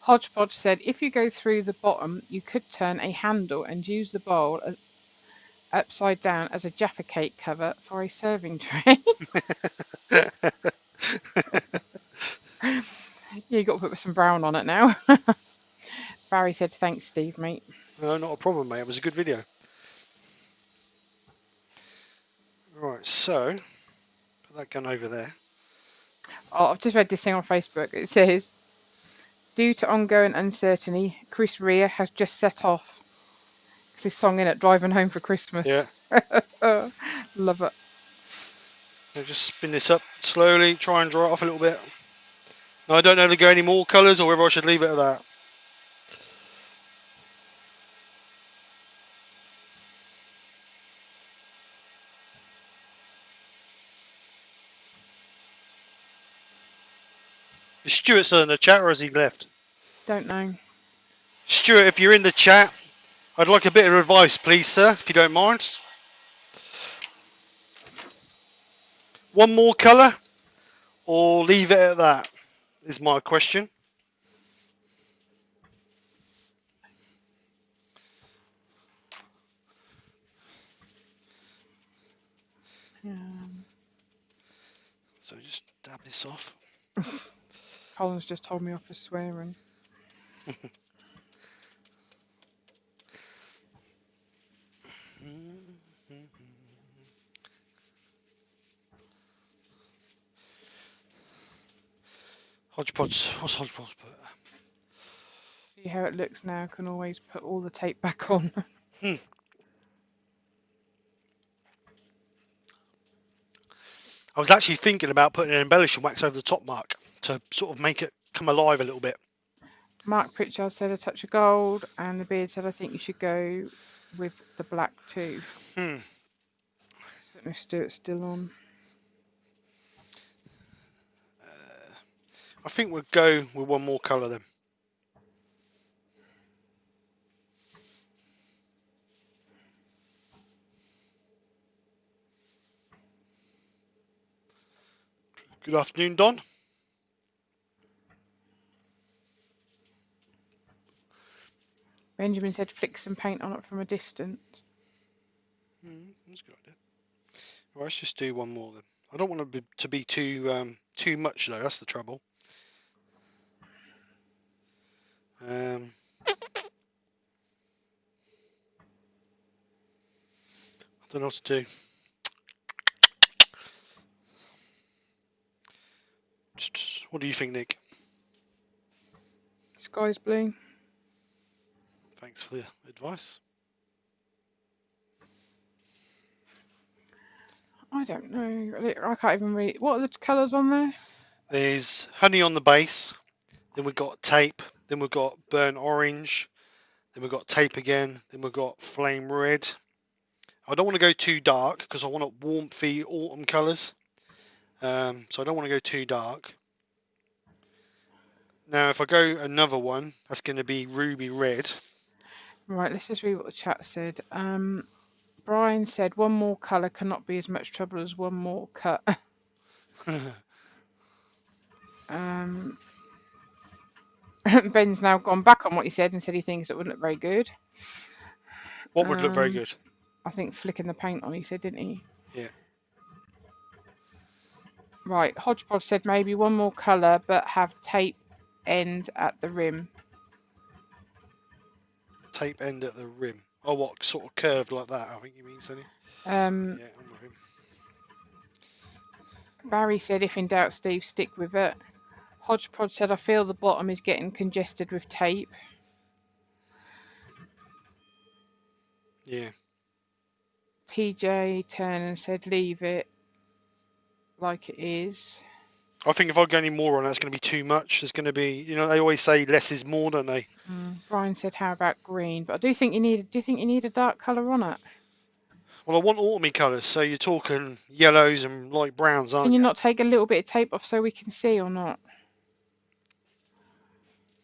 Hodgepodge said if you go through the bottom, you could turn a handle and use the bowl upside down as a Jaffa cake cover for a serving tray. Yeah, you got to put some brown on it now. Barry said thanks, Steve, mate. No, not a problem, mate. It was a good video. Right, so put that gun over there. Oh, I've just read this thing on Facebook. It says, due to ongoing uncertainty, Chris Rea has just set off. It's his song in it, Driving Home for Christmas. Yeah. Love it. Now just spin this up slowly. Try and draw it off a little bit. Now, I don't know if there go any more colours or whether I should leave it at that. Is Stuart still in the chat or has he left? Don't know. Stuart, if you're in the chat, I'd like a bit of advice, please, sir, if you don't mind. One more colour or leave it at that is my question. So just dab this off. Colin's just told me off for swearing. Hodgepodge. What's hodgepodge put? See how it looks now. Can always put all the tape back on. I was actually thinking about putting an embellishing wax over the top, Mark, to sort of make it come alive a little bit. Mark Pritchard said a touch of gold, and the beard said I think you should go with the black too. Don't know if Stuart's still on. I think we'll go with one more colour then. Good afternoon, Don. Benjamin said flick some paint on it from a distance. That's a good idea. Well, let's just do one more then. I don't want it to be too much though. That's the trouble. I don't know what to do. What do you think, Nick? Sky's blue. Thanks for the advice. I don't know. I can't even read. What are the colours on there? There's honey on the base. Then we've got tape. Then we've got burnt orange. Then we've got tape again. Then we've got flame red. I don't want to go too dark because I want warmthy autumn colours. So I don't want to go too dark. Now, if I go another one, that's going to be ruby red. Right, let's just read what the chat said. Brian said one more colour cannot be as much trouble as one more cut. Ben's now gone back on what he said and said he thinks it wouldn't look very good. What would look very good? I think flicking the paint on, he said, didn't he? Yeah. Right, Hodgepodge said maybe one more colour but have tape end at the rim. Tape end at the rim. Oh, what, sort of curved like that, I think you mean, Sonny? Yeah, I'm with him. Barry said if in doubt, Steve, stick with it. Hodgepodge said I feel the bottom is getting congested with tape. Yeah. PJ turned and said leave it like it is. I think if I go any more on it, it's going to be too much. There's going to be, you know, they always say less is more, don't they? Brian said how about green? But I do think you need a dark colour on it. Well, I want autumny colours, so you're talking yellows and light browns, aren't Can you you? not take a little bit of tape off so we can see or not?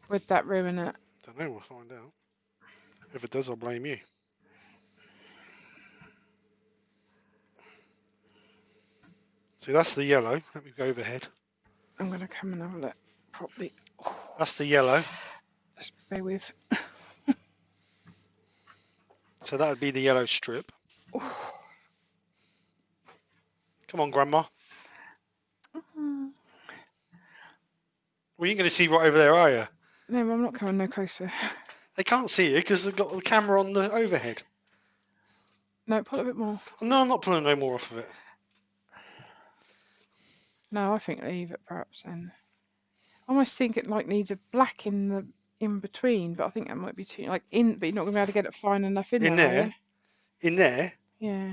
Would that ruin it? Don't know, we'll find out. If it does, I'll blame you. See, that's the yellow. Let me go overhead. I'm going to come and have a look properly. That's the yellow. Just bear with. So that would be the yellow strip. Come on, Grandma. Well, you ain't going to see right over there, are you? No, I'm not coming no closer. They can't see you because they've got the camera on the overhead. No, pull it a bit more. No, I'm not pulling no more off of it. No, I think leave it perhaps. And I almost think it like needs a black in between, but I think that might be too but you're not going to be able to get it fine enough in there, are you? In there? Yeah.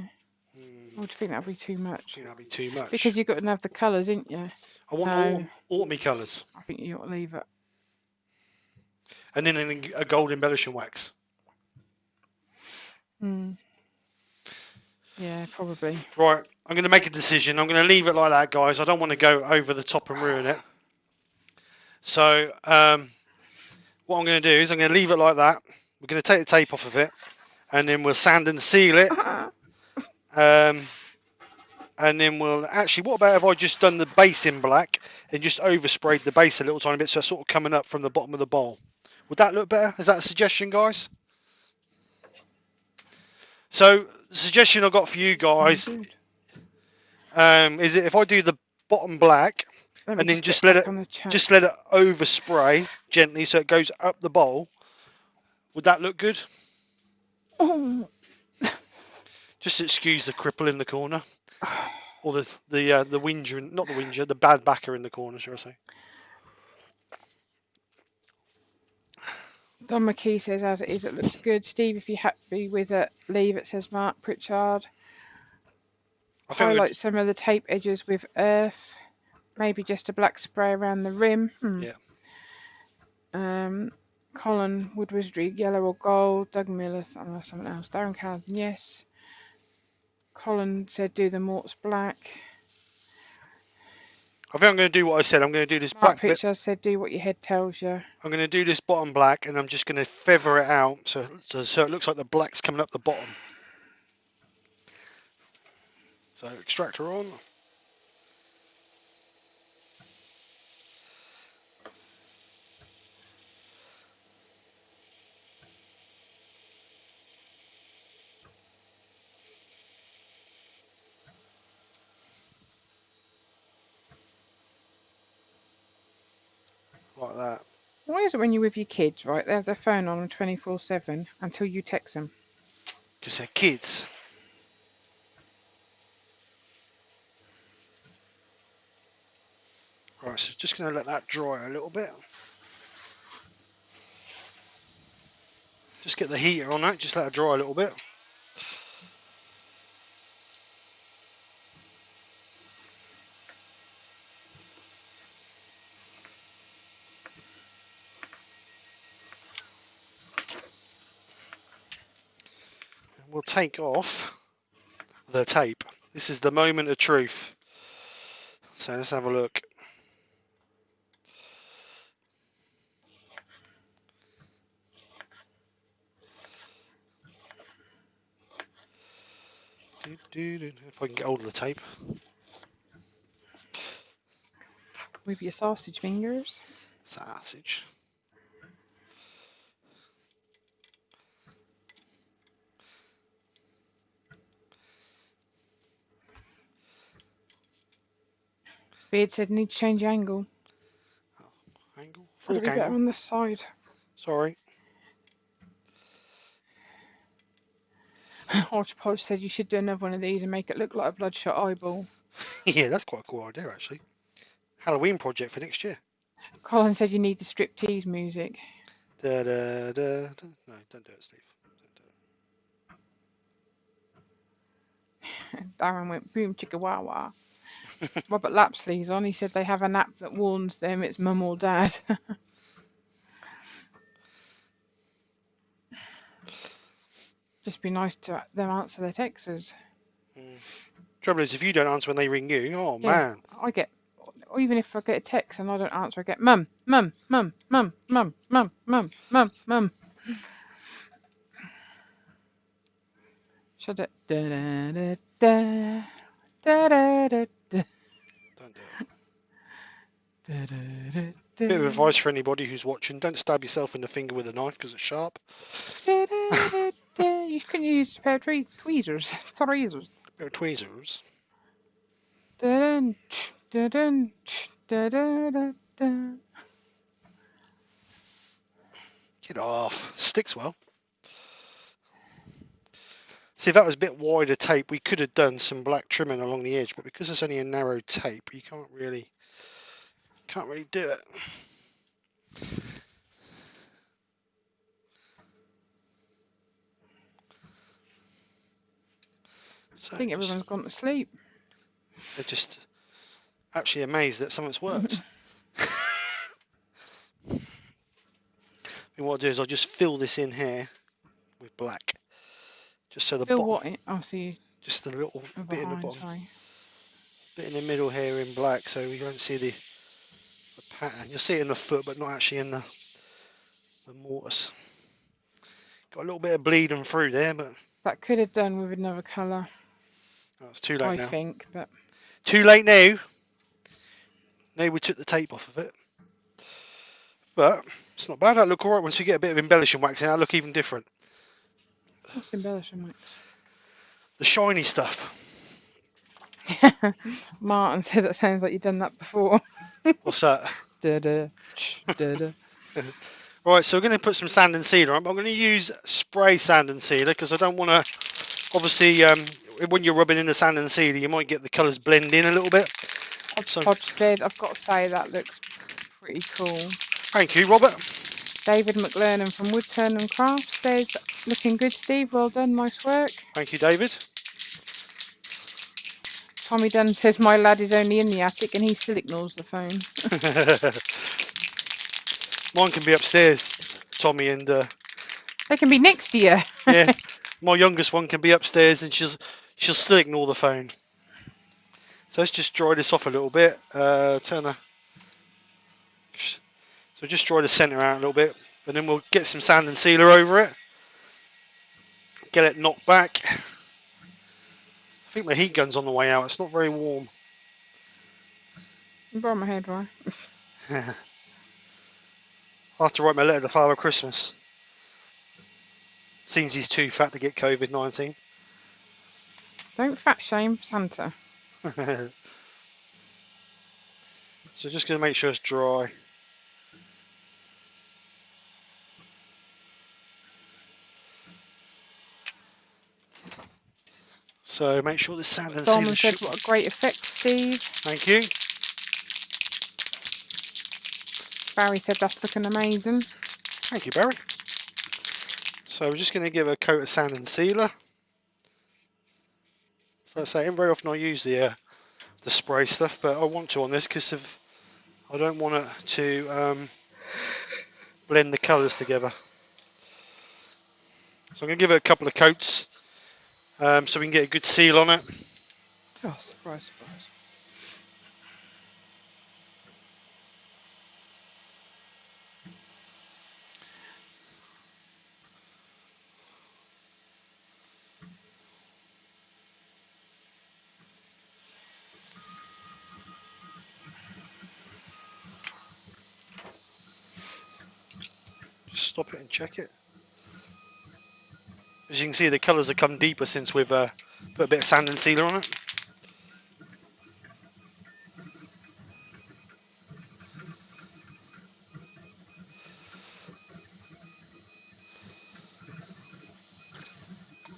I would think that'd be too much. I think that'd be too much. Because you've got to have the colours, ain't you? I want autumny colours. I think you ought to leave it. And then a gold embellishing wax. Yeah, probably. Right, I'm going to make a decision. I'm going to leave it like that, guys. I don't want to go over the top and ruin it. So, what I'm going to do is I'm going to leave it like that. We're going to take the tape off of it, and then we'll sand and seal it. And then we'll actually, what about if I just done the base in black and just oversprayed the base a little tiny bit so it's sort of coming up from the bottom of the bowl? Would that look better? Is that a suggestion, guys? So the suggestion I've got for you guys is that if I do the bottom black and then just let it overspray gently so it goes up the bowl, would that look good? Oh. Just excuse the cripple in the corner. Or the whinger, not the whinger, the bad backer in the corner, shall I say. Don McKee says, as it is, it looks good. Steve, if you're happy with it, leave it, says Mark Pritchard. Highlight some of the tape edges with earth. Maybe just a black spray around the rim. Yeah. Colin Woodwizardry, yellow or gold. Doug Miller, something else. Darren Callan, yes. Colin said do the Morts black. I think I'm going to do what I said. I'm going to do this Mark black bit. Pritchard said do what your head tells you. I'm going to do this bottom black and I'm just going to feather it out so it looks like the black's coming up the bottom. So extractor on. Like that. Why is it when you're with your kids, right, they have their phone on them 24/7 until you text them? Because they're kids. Right, so just going to let that dry a little bit. Just get the heater on that, just let it dry a little bit. And we'll take off the tape. This is the moment of truth. So let's have a look. If I can get hold of the tape. With your sausage fingers. Sausage. Beard said need to change your angle. Angle? Gotta Fork be better angle. on this side. Sorry. Hodgepodge said you should do another one of these and make it look like a bloodshot eyeball. Yeah, that's quite a cool idea actually. Halloween project for next year. Colin said you need the striptease music. Da, da, da, da. No, don't do it, Steve. Don't do it. Darren went boom chicka wah wah. Robert Lapsley's on. He said they have an app that warns them it's mum or dad. Just be nice to them answer their texts. Trouble is, if you don't answer when they ring you, oh Yeah, man. I get, or even if I get a text and I don't answer, I get mum, mum, mum, mum, mum, mum, mum, mum, mum. Should it? Da da da da da da da da. Don't do it. Da, da, da, da. Bit of advice for anybody who's watching: don't stab yourself in the finger with a knife because it's sharp. Da, da, da, da. You can use a pair of tweezers. Tweezers. Bit of tweezers. Da, dun, da, dun, da, da, da, da. Get off. Sticks well. See, if that was a bit wider tape, we could have done some black trimming along the edge, but because it's only a narrow tape, you can't really do it. So I think everyone's gone to sleep. they're just actually amazed that something's worked. And what I'll do is I'll just fill this in here with black, just so the Fill bottom, what in? Oh, see, just a little bit in the behind, bottom, sorry. bit in the middle here in black, so we won't see the pattern. You'll see it in the foot, but not actually in the mortise. Got a little bit of bleeding through there, but That could have done with another colour, oh, it's too late I now. think, but Too late now. No, we took the tape off of it. But it's not bad. That'll look alright once we get a bit of embellishing wax in. That'll look even different. what's embellishing wax? The shiny stuff. Martin said that sounds like you've done that before. What's that? Da da da da. Right, so we're going to put some sand and sealer on. I'm going to use spray sand and sealer because I don't want to. Obviously, when you're rubbing in the sand and sealer, you might get the colours blend in a little bit. Hodgepodge said, I've got to say that looks pretty cool. Thank you, Robert. David McLernan from Woodturning and Krafts says, looking good, Steve. Well done. Nice work. Thank you, David. Tommy Dunn says, my lad is only in the attic and he still ignores the phone. Mine can be upstairs, Tommy, and They can be next to you. yeah, my youngest one can be upstairs and she'll still ignore the phone. So let's just dry this off a little bit. So just dry the centre out a little bit, and then we'll get some sand and sealer over it. Get it knocked back. I think my heat gun's on the way out. It's not very warm. You brought my hair dry. I'll have to write my letter to Father Christmas. Seems he's too fat to get COVID-19. Don't fat shame Santa. So just going to make sure it's dry. So make sure the sand and sealer. Dolman said, what a great effect, Steve. Thank you. Barry said, that's looking amazing. Thank you, Barry. So we're just going to give a coat of sand and sealer. So I say, very often I use the spray stuff, but I want to on this because I don't want it to blend the colours together. So I'm going to give it a couple of coats so we can get a good seal on it. Oh, surprise, surprise. Just stop it and check it. As you can see, the colours have come deeper since we've put a bit of sand and sealer on it.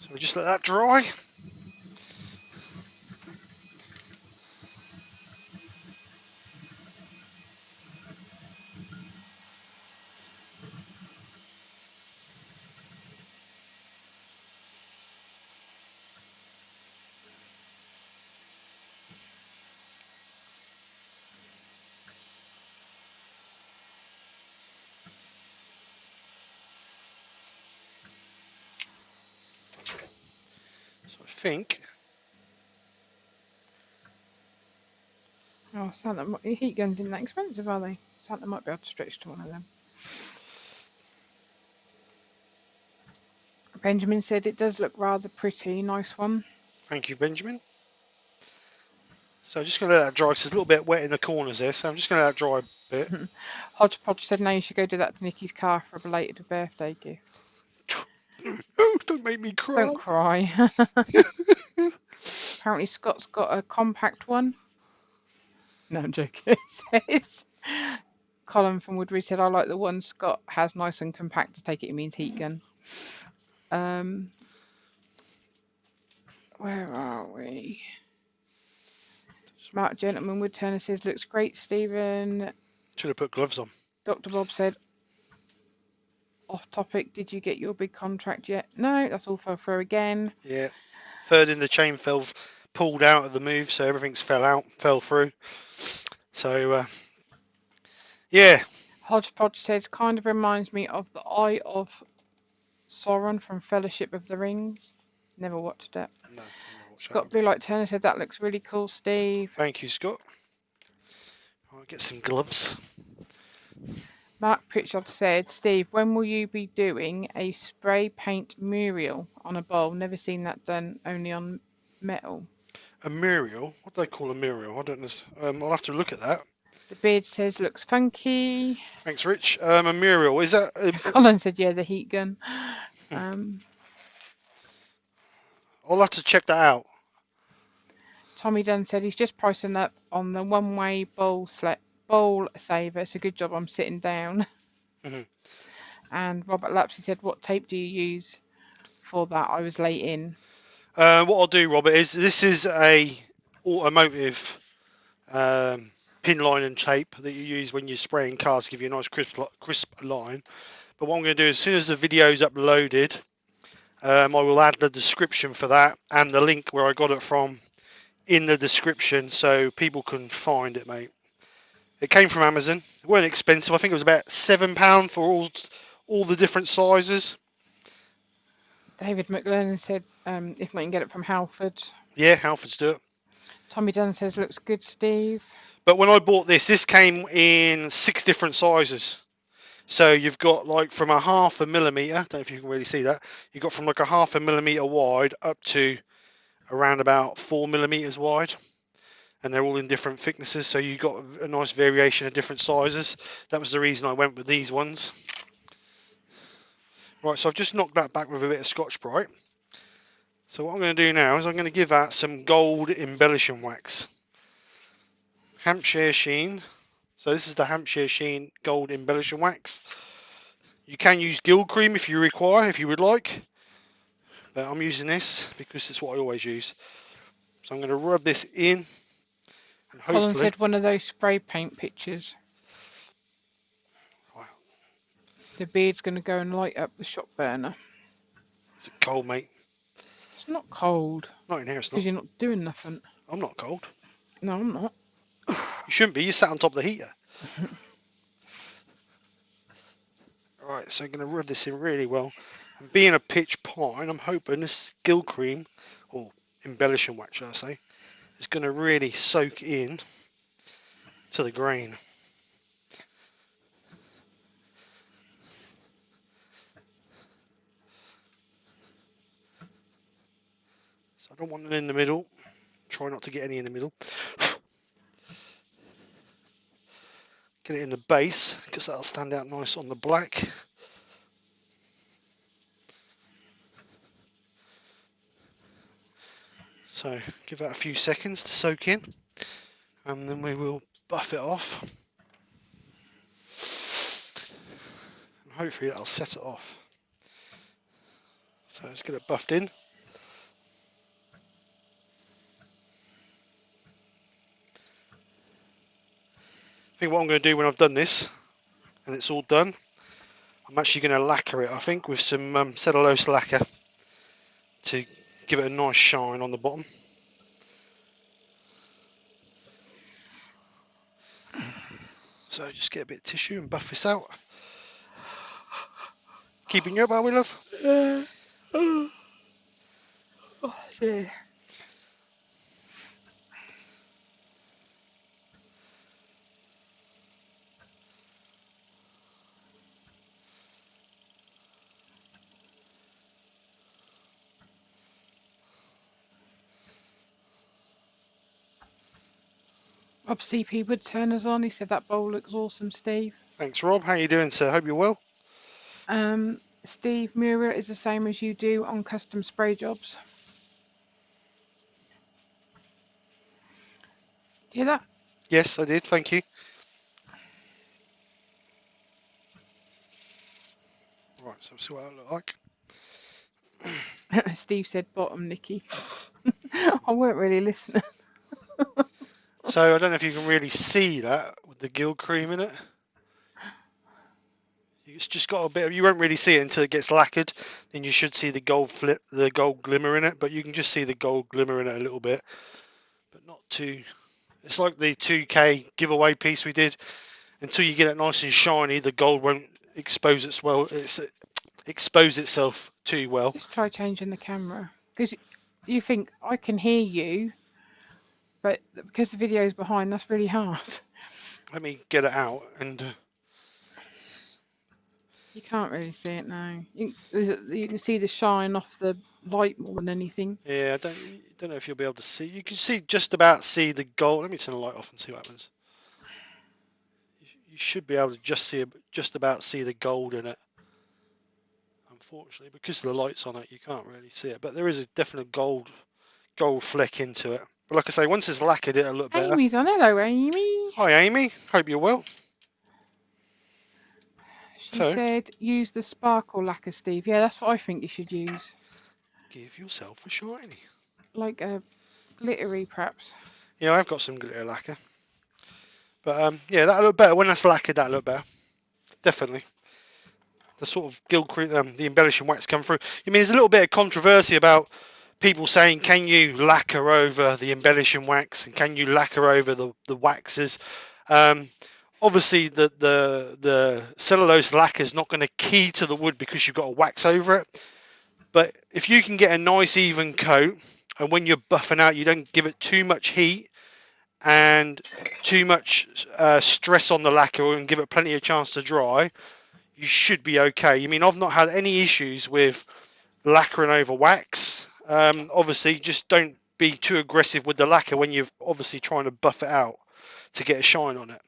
So we just let that dry. So I think Oh, Santa, heat guns isn't that expensive, are they? Santa might be able to stretch to one of them. Benjamin said it does look rather pretty. Nice one. thank you, Benjamin. So I'm just going to let that dry because it's a little bit wet in the corners there. So I'm just going to let that dry a bit. Hodgepodge said, no, you should go do that to Nikki's car for a belated birthday gift. Oh, don't make me cry. Don't cry. Apparently Scott's got a compact one. No, I'm joking. It says Colin from Woodbury said, I like the one Scott has, nice and compact. To take it means heat gun. Where are we? Smart Gentleman Woodturner says, looks great, Stephen. Should have put gloves on. Dr. Bob said, off topic, did you get your big contract yet? No, that's all fell through again. Yeah. Third in the chain pulled out of the move, so everything's fell through. So, yeah. Hodgepodge says, kind of reminds me of the Eye of Sauron from Fellowship of the Rings. Never watched it. No, Scott Blue Light Turner said, that looks really cool, Steve. Thank you, Scott. I'll get some gloves. Mark Pritchard said, Steve, when will you be doing a spray paint mural on a bowl? Never seen that done, only on metal. A mural? What do they call a mural? I don't know. I'll have to look at that. The beard says, looks funky. Thanks, Rich. A mural, is that... Colin said, yeah, the heat gun. I'll have to check that out. Tommy Dunn said he's just pricing up on the one-way bowl saver. It's a good job I'm sitting down. And Robert Lapsey said, what tape do you use for that? I was late in. What I'll do, Robert, is this is a automotive pin line and tape that you use when you're spraying cars to give you a nice crisp line. But what I'm going to do, as soon as the video is uploaded, I will add the description for that and the link where I got it from in the description so people can find it, mate. It came from Amazon. It weren't expensive. I think it was about £7 for all the different sizes. David McLennan said, if I can get it from Halford. Yeah, Halford's do it. Tommy Dunn says, looks good, Steve. But when I bought this came in 6 different sizes. So you've got like from a 0.5 millimetre, I don't know if you can really see that, you've got from like a 0.5 millimetre wide up to around about 4 millimetres wide. And they're all in different thicknesses, so you got a nice variation of different sizes. That was the reason I went with these ones. Right, so I've just knocked that back with a bit of Scotch-Brite. So what I'm going to do now is I'm going to give that some gold embellishing wax. Hampshire Sheen. So this is the Hampshire Sheen gold embellishing wax. You can use Guild Cream if you require, if you would like. But I'm using this because it's what I always use. So I'm going to rub this in. And hopefully... Colin said one of those spray paint pictures. Wow. The beard's going to go and light up the shop burner. Is it cold, mate? It's not cold. Not in here, it's not. Because you're not doing nothing. I'm not cold. No, I'm not. You shouldn't be. You sat on top of the heater. Right, so I'm going to rub this in really well. And being a pitch pine, I'm hoping this gill cream, or embellishing wax, should I say, is going to really soak in to the grain. So I don't want it in the middle. Try not to get any in the middle. Get it in the base because that'll stand out nice on the black. So give that a few seconds to soak in, and then we will buff it off. And hopefully that'll set it off. So let's get it buffed in. I think what I'm going to do when I've done this, and it's all done, I'm actually going to lacquer it, I think, with some cellulose lacquer to give it a nice shine on the bottom. So just get a bit of tissue and buff this out. Keeping you up, are we, love? Oh, dear. Rob CP Woodturner's on. He said that bowl looks awesome, Steve. Thanks, Rob. How you doing, sir? Hope you're well. Steve, Mura is the same as you do on custom spray jobs. Hear that? Yes, I did. Thank you. Right, so we'll see what that look like. Steve said bottom, Nikki. I weren't really listening. So I don't know if you can really see that with the gill cream in it. It's just got a bit of, you won't really see it until it gets lacquered. Then you should see the gold glimmer in it, but you can just see the gold glimmer in it a little bit, but not too. It's like the 2K giveaway piece we did. Until you get it nice and shiny, the gold won't expose itself too well. Just try changing the camera, because you think I can hear you, but because the video's behind, that's really hard. Let me get it out and. You can't really see it now. You can see the shine off the light more than anything. Yeah, I don't know if you'll be able to see. You can just about see the gold. Let me turn the light off and see what happens. You should be able to just about see the gold in it. Unfortunately, because the light's on it, you can't really see it. But there is a definite gold fleck into it. But like I say, once it's lacquered, it'll look better. Amy's on. Hello, Amy. Hi, Amy. Hope you're well. She said use the sparkle lacquer, Steve. Yeah, that's what I think you should use. Give yourself a shiny. Like a glittery, perhaps. Yeah, I've got some glitter lacquer. But yeah, that'll look better. When that's lacquered, that'll look better. Definitely. The sort of gill cream, the embellishing wax come through. I mean, there's a little bit of controversy about people saying, can you lacquer over the embellishing wax and can you lacquer over the waxes? Obviously, the cellulose lacquer is not going to key to the wood because you've got a wax over it. But if you can get a nice even coat, and when you're buffing out, you don't give it too much heat and too much stress on the lacquer and give it plenty of chance to dry, you should be okay. I mean, I've not had any issues with lacquering over wax. Obviously, just don't be too aggressive with the lacquer when you're obviously trying to buff it out to get a shine on it.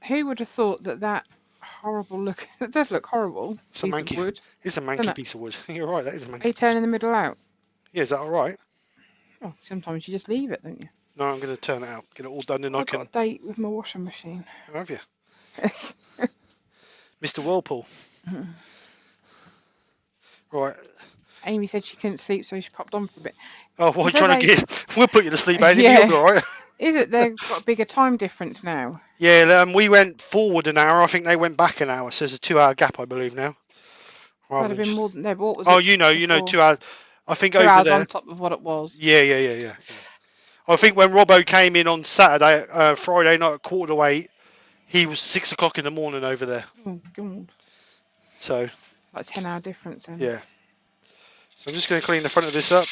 Who would have thought that horrible look? That does look horrible. It's piece of wood. It's a manky piece of wood. You're right. That is a manky. Are you turning the middle out? Yeah, is that all right? Oh, sometimes you just leave it, don't you? No, I'm going to turn it out. Get it all done, and I can. I've got a date with my washing machine. Oh, have you? Mr. Whirlpool. Right. Amy said she couldn't sleep, so she popped on for a bit. Oh, what are you trying to get? We'll put you to sleep, Amy. Yeah. You'll be all right. Is it they've got a bigger time difference now? Yeah, we went forward an hour. I think they went back an hour. So there's a 2-hour gap, I believe, now. That'd have been more than what was Oh, it you know, before? 2 hours. I think 2 over hours there. on top of what it was. Yeah. I think when Robbo came in on Saturday, Friday night at 7:45, He was 6 o'clock in the morning over there. Oh, God. So, Like 10-hour difference then. yeah. So I'm just going to clean the front of this up.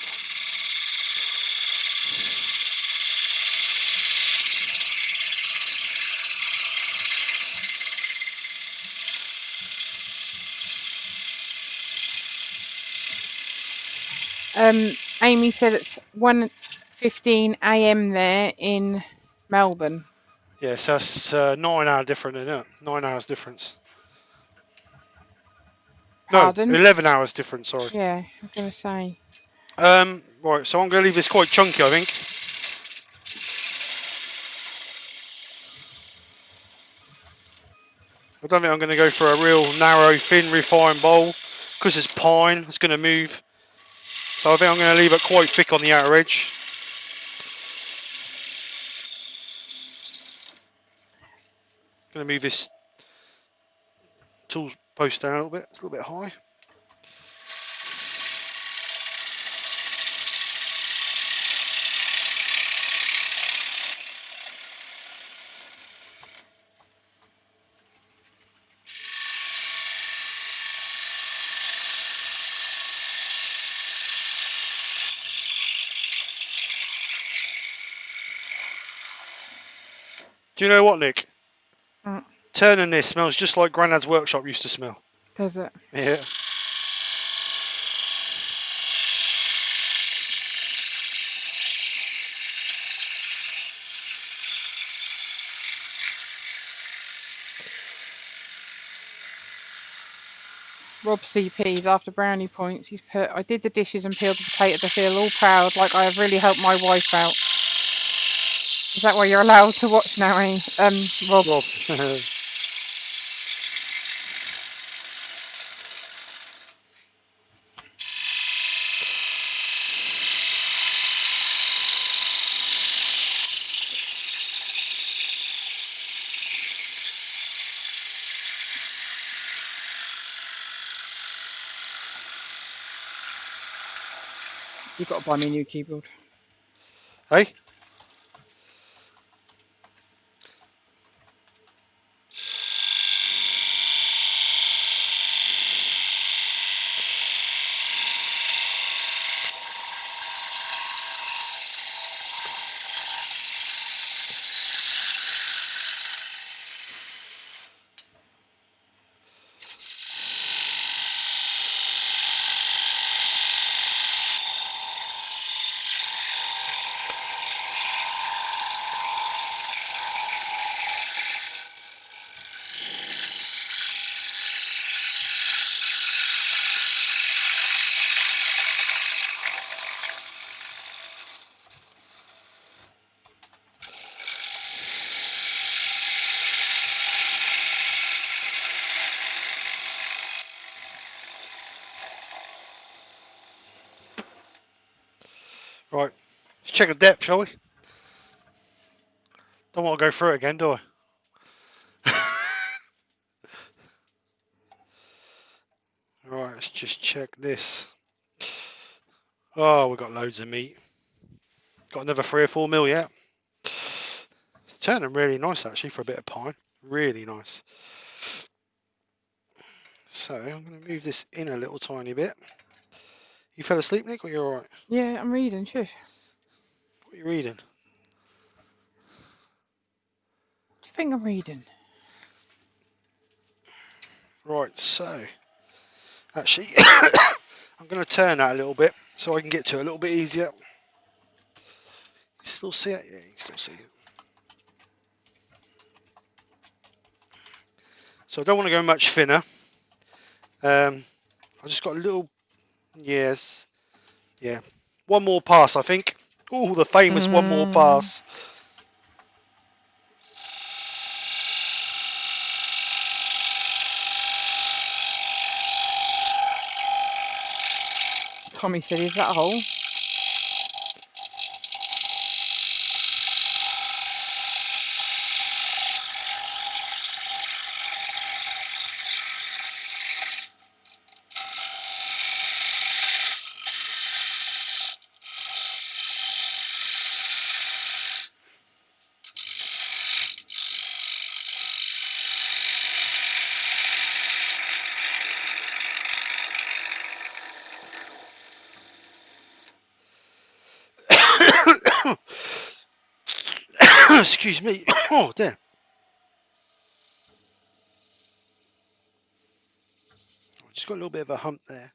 Amy said it's 1:15 a.m. there in Melbourne. Yeah, so that's 9 hour difference, isn't it? 9 hours difference. No, Pardon? 11 hours difference, sorry. Yeah, I was going to say. Right, so I'm going to leave this quite chunky, I think. I don't think I'm going to go for a real narrow, thin, refined bowl because it's pine. It's going to move. So I think I'm going to leave it quite thick on the outer edge. Going to move this tool post down a little bit. It's a little bit high. Do you know what, Nick? Mm, Turning this smells just like Grandad's workshop used to smell. does it? Yeah. Rob CP's after brownie points. He's put, I did the dishes and peeled the potatoes. I feel all proud, like I have really helped my wife out. Is that why you're allowed to watch now, eh? Rob? Rob. You've got to buy me a new keyboard. Hey? Right. Let's check the depth, shall we? Don't want to go through it again, do I? Right, let's just check this. Oh, we've got loads of meat. Got another 3 or 4 mil yet. It's turning really nice actually for a bit of pine. Really nice. So I'm going to move this in a little tiny bit. You fell asleep, Nick, or you alright? Yeah, I'm reading. Shush. What are you reading? What do you think I'm reading? Right, so actually I'm going to turn that a little bit so I can get to it a little bit easier. You still see it? Yeah, you can still see it. So I don't want to go much thinner. I just got a little, yes, yeah. One more pass, I think. Oh, the famous one more pass. Tommy said, is that a hole? Excuse me. Oh, dear. Just got a little bit of a hump there.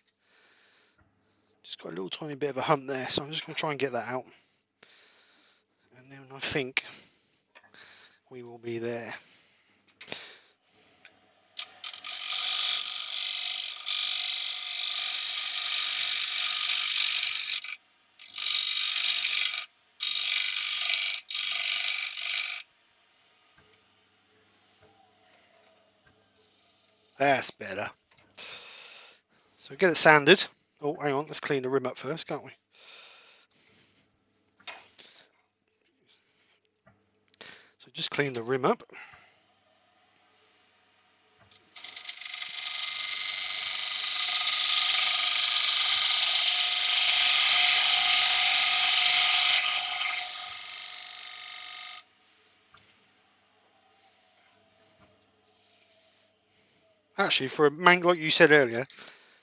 Just got a little tiny bit of a hump there, so I'm just going to try and get that out. And then I think we will be there. That's better. So get it sanded. Oh, hang on, let's clean the rim up first, can't we? So just clean the rim up. Actually, for a like you said earlier,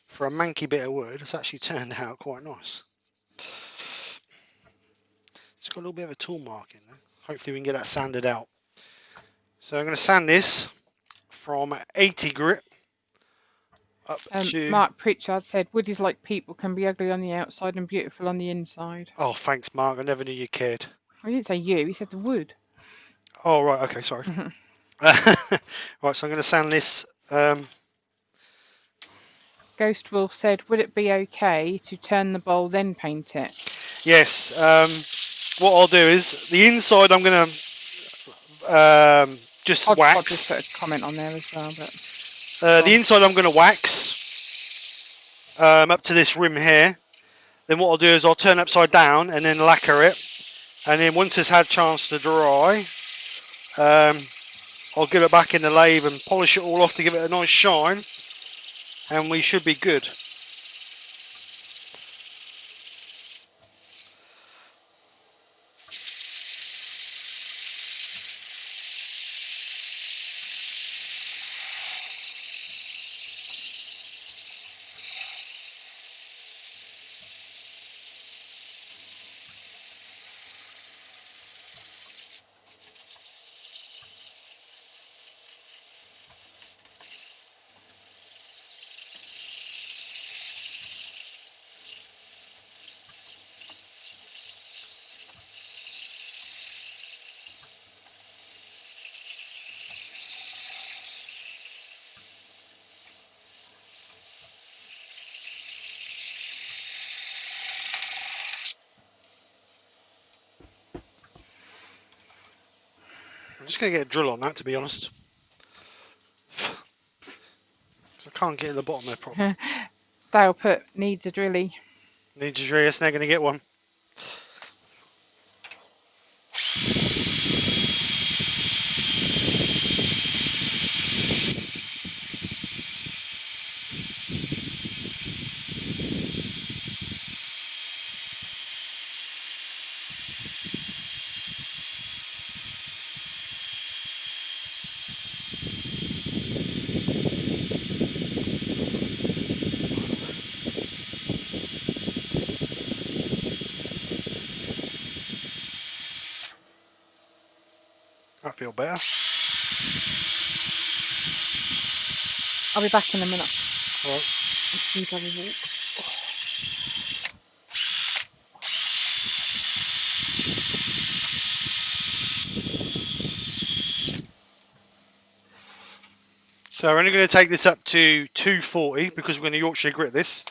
for a manky bit of wood, it's actually turned out quite nice. It's got a little bit of a tool mark in there. Hopefully we can get that sanded out. So I'm going to sand this from 80 grit up to... Mark Pritchard said, wood is like people, can be ugly on the outside and beautiful on the inside. Oh, thanks, Mark. I never knew you cared. I didn't say you, he said the wood. Oh, right. Okay, sorry. Right, so I'm going to sand this... Ghost Wolf said, would it be okay to turn the bowl then paint it? Yes. What I'll do is, the inside I'm going to just Hodgepodge wax. just put a comment on there as well. But the inside I'm going to wax up to this rim here. Then what I'll do is I'll turn upside down and then lacquer it. And then once it's had a chance to dry, I'll give it back in the lathe and polish it all off to give it a nice shine. And we should be good. I'm just going to get a drill on that, to be honest. I can't get to the bottom there properly. Dale put, needs a drilly. Need to drill, it's not going to get one. I feel better. I'll be back in a minute. All right. Just need to have a walk. So we're only going to take this up to 240 because we're going to Yorkshire grit this.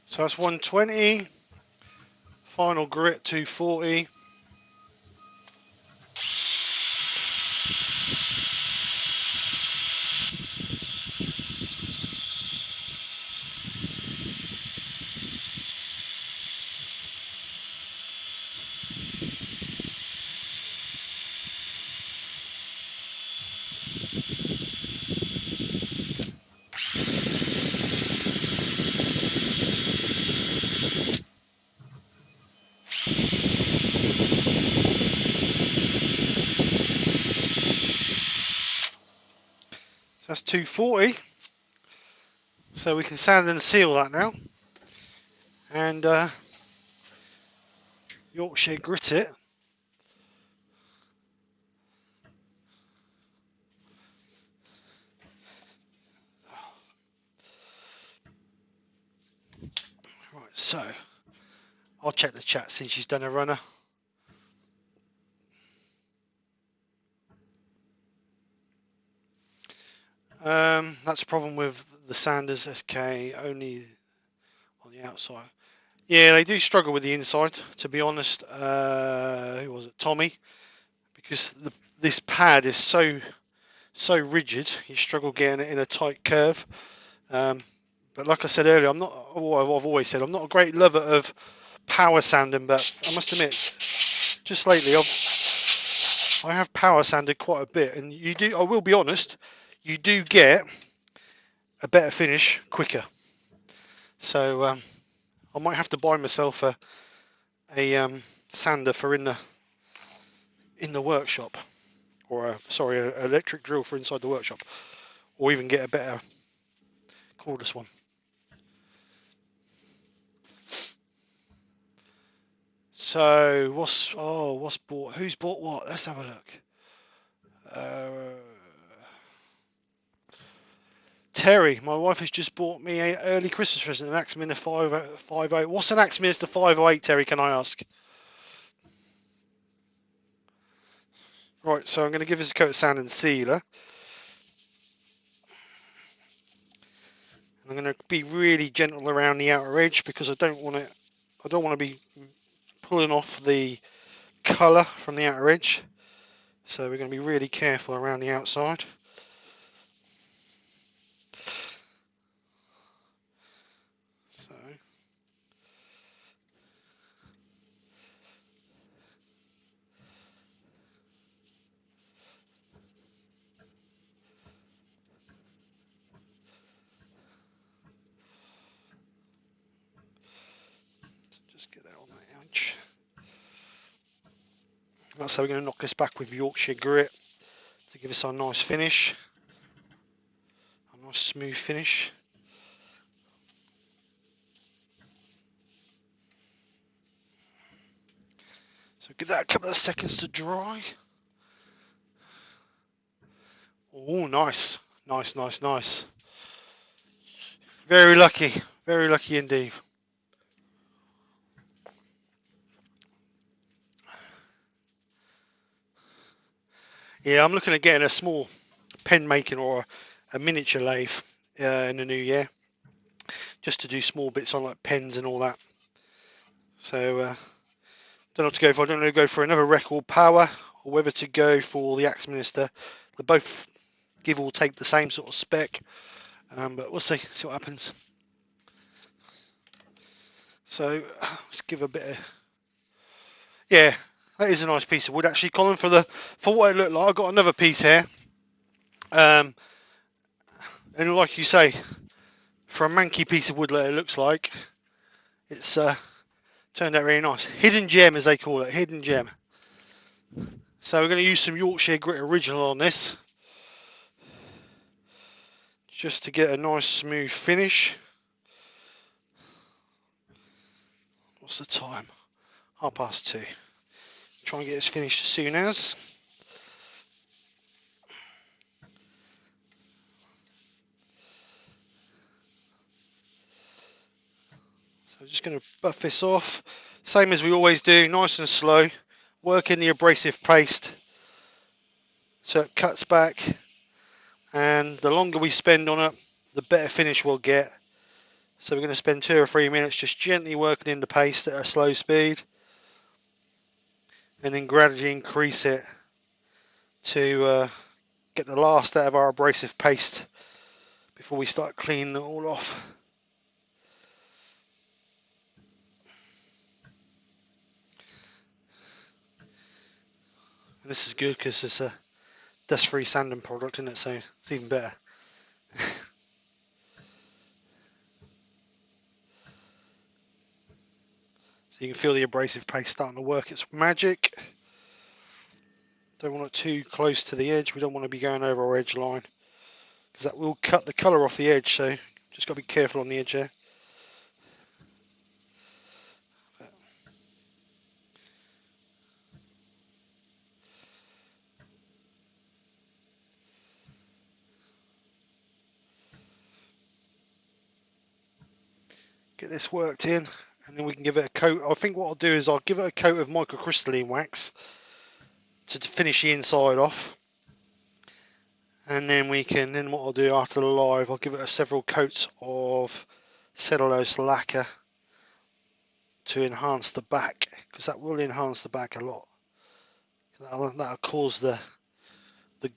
So that's 120. Final grit 240. 240. So we can sand and seal that now. And Yorkshire grit it. Right, so I'll check the chat since she's done a runner. That's the problem with the Sanders SK, only on the outside. Yeah, they do struggle with the inside, to be honest. Who was it? Tommy. Because this pad is so rigid, you struggle getting it in a tight curve. But like I said earlier, I've always said I'm not a great lover of power sanding, but I must admit, just lately I have power sanded quite a bit, and I will be honest, you do get a better finish quicker. So I might have to buy myself a sander for in the workshop, or an electric drill for inside the workshop, or even get a better cordless one. So who's bought what? Let's have a look. Terry, my wife has just bought me an early Christmas present, an Axminster 508. What's an Axminster 508, Terry, can I ask? Right, so I'm going to give this a coat of sand and sealer. I'm going to be really gentle around the outer edge because I don't want to be pulling off the colour from the outer edge. So we're going to be really careful around the outside. So just get that on that edge. That's how we're going to knock this back with Yorkshire grit to give us our nice finish, a nice smooth finish. So give that a couple of seconds to dry. Oh, nice. Nice. Very lucky indeed. Yeah, I'm looking at getting a small pen making or a miniature lathe in the new year, just to do small bits on like pens and all that. So don't know what to go for. I don't know to go for another record power or whether to go for the Axminster. They both give or take the same sort of spec, but we'll see what happens. So let's give a bit of, yeah, that is a nice piece of wood actually, Colin, for what it looked like. I've got another piece here, and like you say, for a manky piece of wood that it looks like, it's turned out really nice. Hidden gem, as they call it, hidden gem. So we're going to use some Yorkshire Grit Original on this, just to get a nice smooth finish. What's the time? 2:30. Try and get this finished as soon as. So just going to buff this off, same as we always do, nice and slow. Work in the abrasive paste so it cuts back, and the longer we spend on it, the better finish we'll get. So we're going to spend 2 or 3 minutes just gently working in the paste at a slow speed, and then gradually increase it to get the last out of our abrasive paste before we start cleaning it all off. And this is good because it's a dust-free sanding product, isn't it? So it's even better. So you can feel the abrasive paste starting to work its magic. Don't want it too close to the edge. We don't want to be going over our edge line. because that will cut the colour off the edge, so just got to be careful on the edge there. Get this worked in, and then we can give it a coat. I think what I'll do is I'll give it a coat of microcrystalline wax to finish the inside off, and then what I'll do after the live, I'll give it several coats of cellulose lacquer to enhance the back, because that will enhance the back a lot. That'll cause the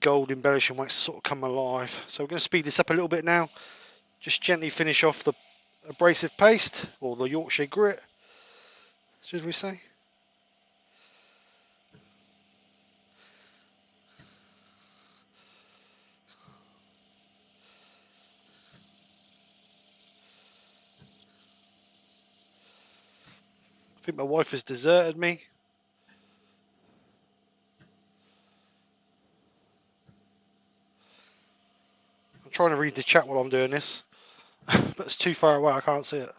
gold embellishing wax to sort of come alive. So we're going to speed this up a little bit now. Just gently finish off the abrasive paste, or the Yorkshire grit, should we say. I think my wife has deserted me. I'm trying to read the chat while I'm doing this, but it's too far away, I can't see it.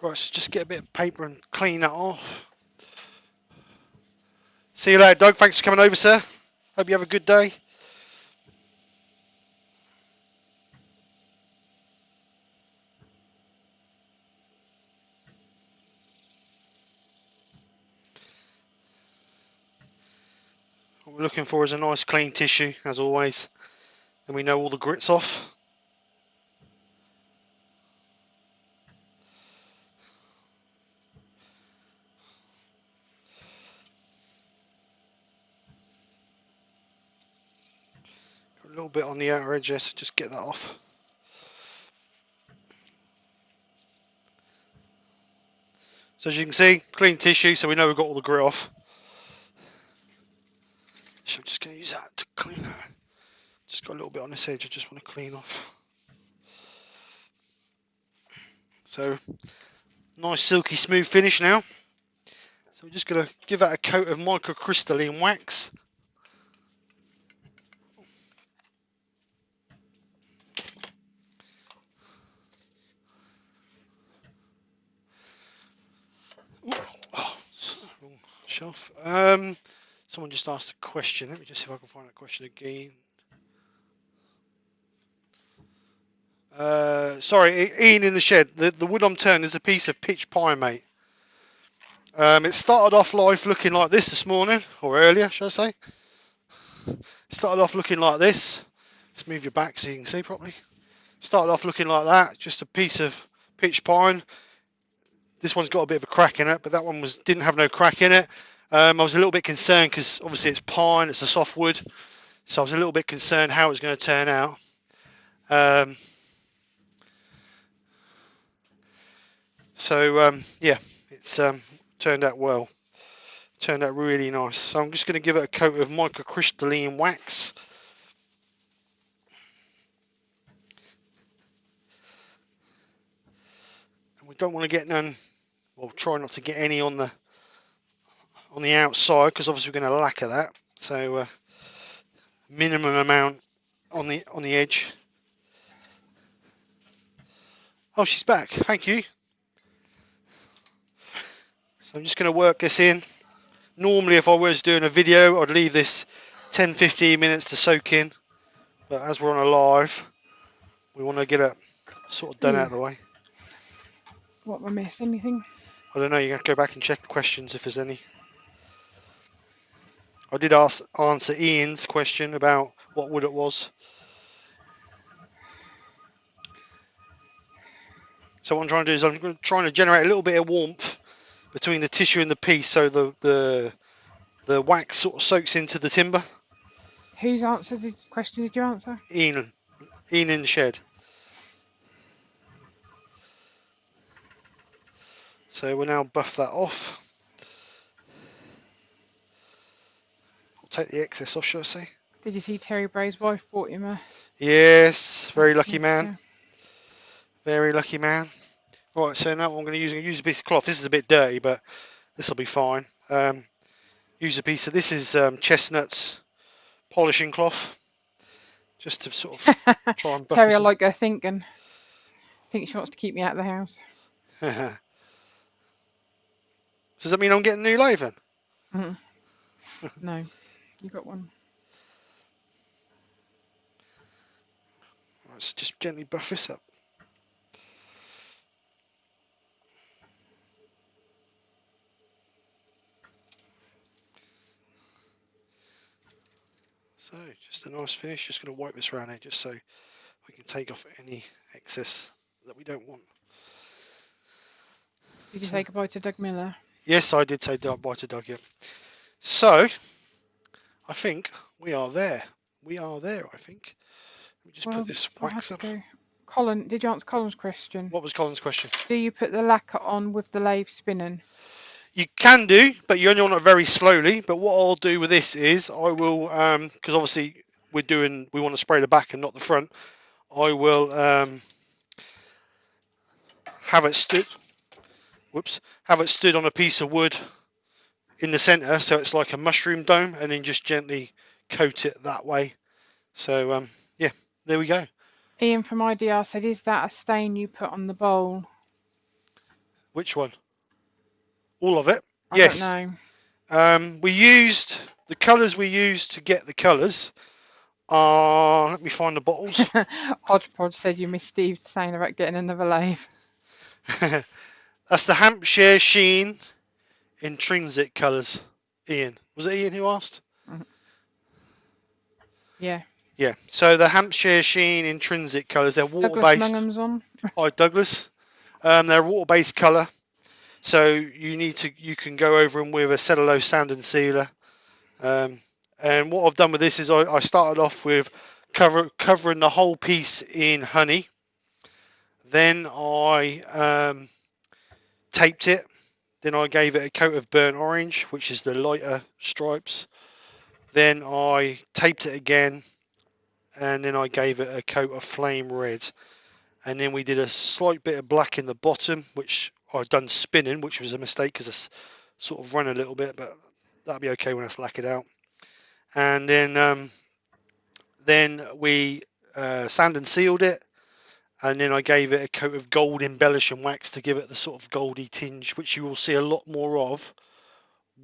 Right, so just get a bit of paper and clean that off. See you later, Doug. Thanks for coming over, sir. Hope you have a good day. What we're looking for is a nice clean tissue, as always. Then we know all the grit's off. Got a little bit on the outer edge there, so just get that off. So as you can see, clean tissue, so we know we've got all the grit off. So I'm just going to use that to clean that. Just got a little bit on this edge I just want to clean off. So, nice silky smooth finish now. So we're just going to give that a coat of microcrystalline wax. Oh, wrong shelf. Someone just asked a question. Let me just see if I can find that question again. Sorry, Ian in the shed. The wood I'm turning is a piece of pitch pine, mate. It started off live looking like this morning, or earlier, should I say. It started off looking like this. Let's move your back so you can see properly. Started off looking like that, just a piece of pitch pine. This one's got a bit of a crack in it, but that one didn't have no crack in it. I was a little bit concerned because obviously it's pine, it's a soft wood, so I was a little bit concerned how it was going to turn out. Yeah, it's turned out well. Turned out really nice. So I'm just going to give it a coat of microcrystalline wax. And we don't want to get none. Well, try not to get any on the outside, because obviously we're going to lacquer that. So minimum amount on the edge. Oh, she's back. Thank you. So I'm just going to work this in. Normally, if I was doing a video, I'd leave this 10-15 minutes to soak in. But as we're on a live, we want to get it sort of done out of the way. What, have I missed anything? I don't know, you have to go back and check the questions if there's any. I did answer Ian's question about what wood it was. So what I'm trying to do is I'm trying to generate a little bit of warmth between the tissue and the piece, so the wax sort of soaks into the timber. Whose answer question did you answer? Ian in the shed. So we'll now buff that off. I'll take the excess off, shall I say? Did you see Terry Bray's wife bought him a... Yes, very lucky man. Yeah. Very lucky man. Right, so now what I'm going to use a piece of cloth. This is a bit dirty, but this will be fine. Use a piece of this is chestnuts polishing cloth, just to sort of try and buff Terry, I this. like her thinking. Think she wants to keep me out of the house. Does that mean I'm getting a new lathe then? Mm. No, you got one. Right, so just gently buff this up. So just a nice finish. Just going to wipe this around here just so we can take off any excess that we don't want. Did you So, say goodbye to Doug Miller? yes, I did say bye to Doug. Yeah. So I think we are there. We are there. I think. Let me just put Well, this I have wax to up. go. Colin, did you answer Colin's question? What was Colin's question? Do you put the lacquer on with the lathe spinning? You can do, but you only want it very slowly. But what I'll do with this is I will, because obviously we want to spray the back and not the front. I will have it stood. Whoops, have it stood on a piece of wood in the centre, so it's like a mushroom dome, and then just gently coat it that way. So yeah, there we go. Ian from IDR said, "Is that a stain you put on the bowl?" Which one? All of it? I don't Yes. know. We used the colours we used to get the colours. Let me find the bottles. Hodgepodge said you missed Steve saying about getting another lathe. That's the Hampshire Sheen intrinsic colours. Ian, was it Ian who asked? Yeah. Yeah. So the Hampshire Sheen intrinsic colours, they're Douglas water-based. Mungham's on. Oh, Douglas. They're a water-based colour. So you can go over them with a cellulose sand and sealer. And what I've done with this is I started off with covering the whole piece in honey. Then I taped it. Then I gave it a coat of burnt orange, which is the lighter stripes. Then I taped it again, and then I gave it a coat of flame red. And then we did a slight bit of black in the bottom, which I've done spinning, which was a mistake because it's sort of run a little bit, but that'll be okay when I slack it out. And then we sand and sealed it, and then I gave it a coat of gold embellishing wax to give it the sort of goldy tinge, which you will see a lot more of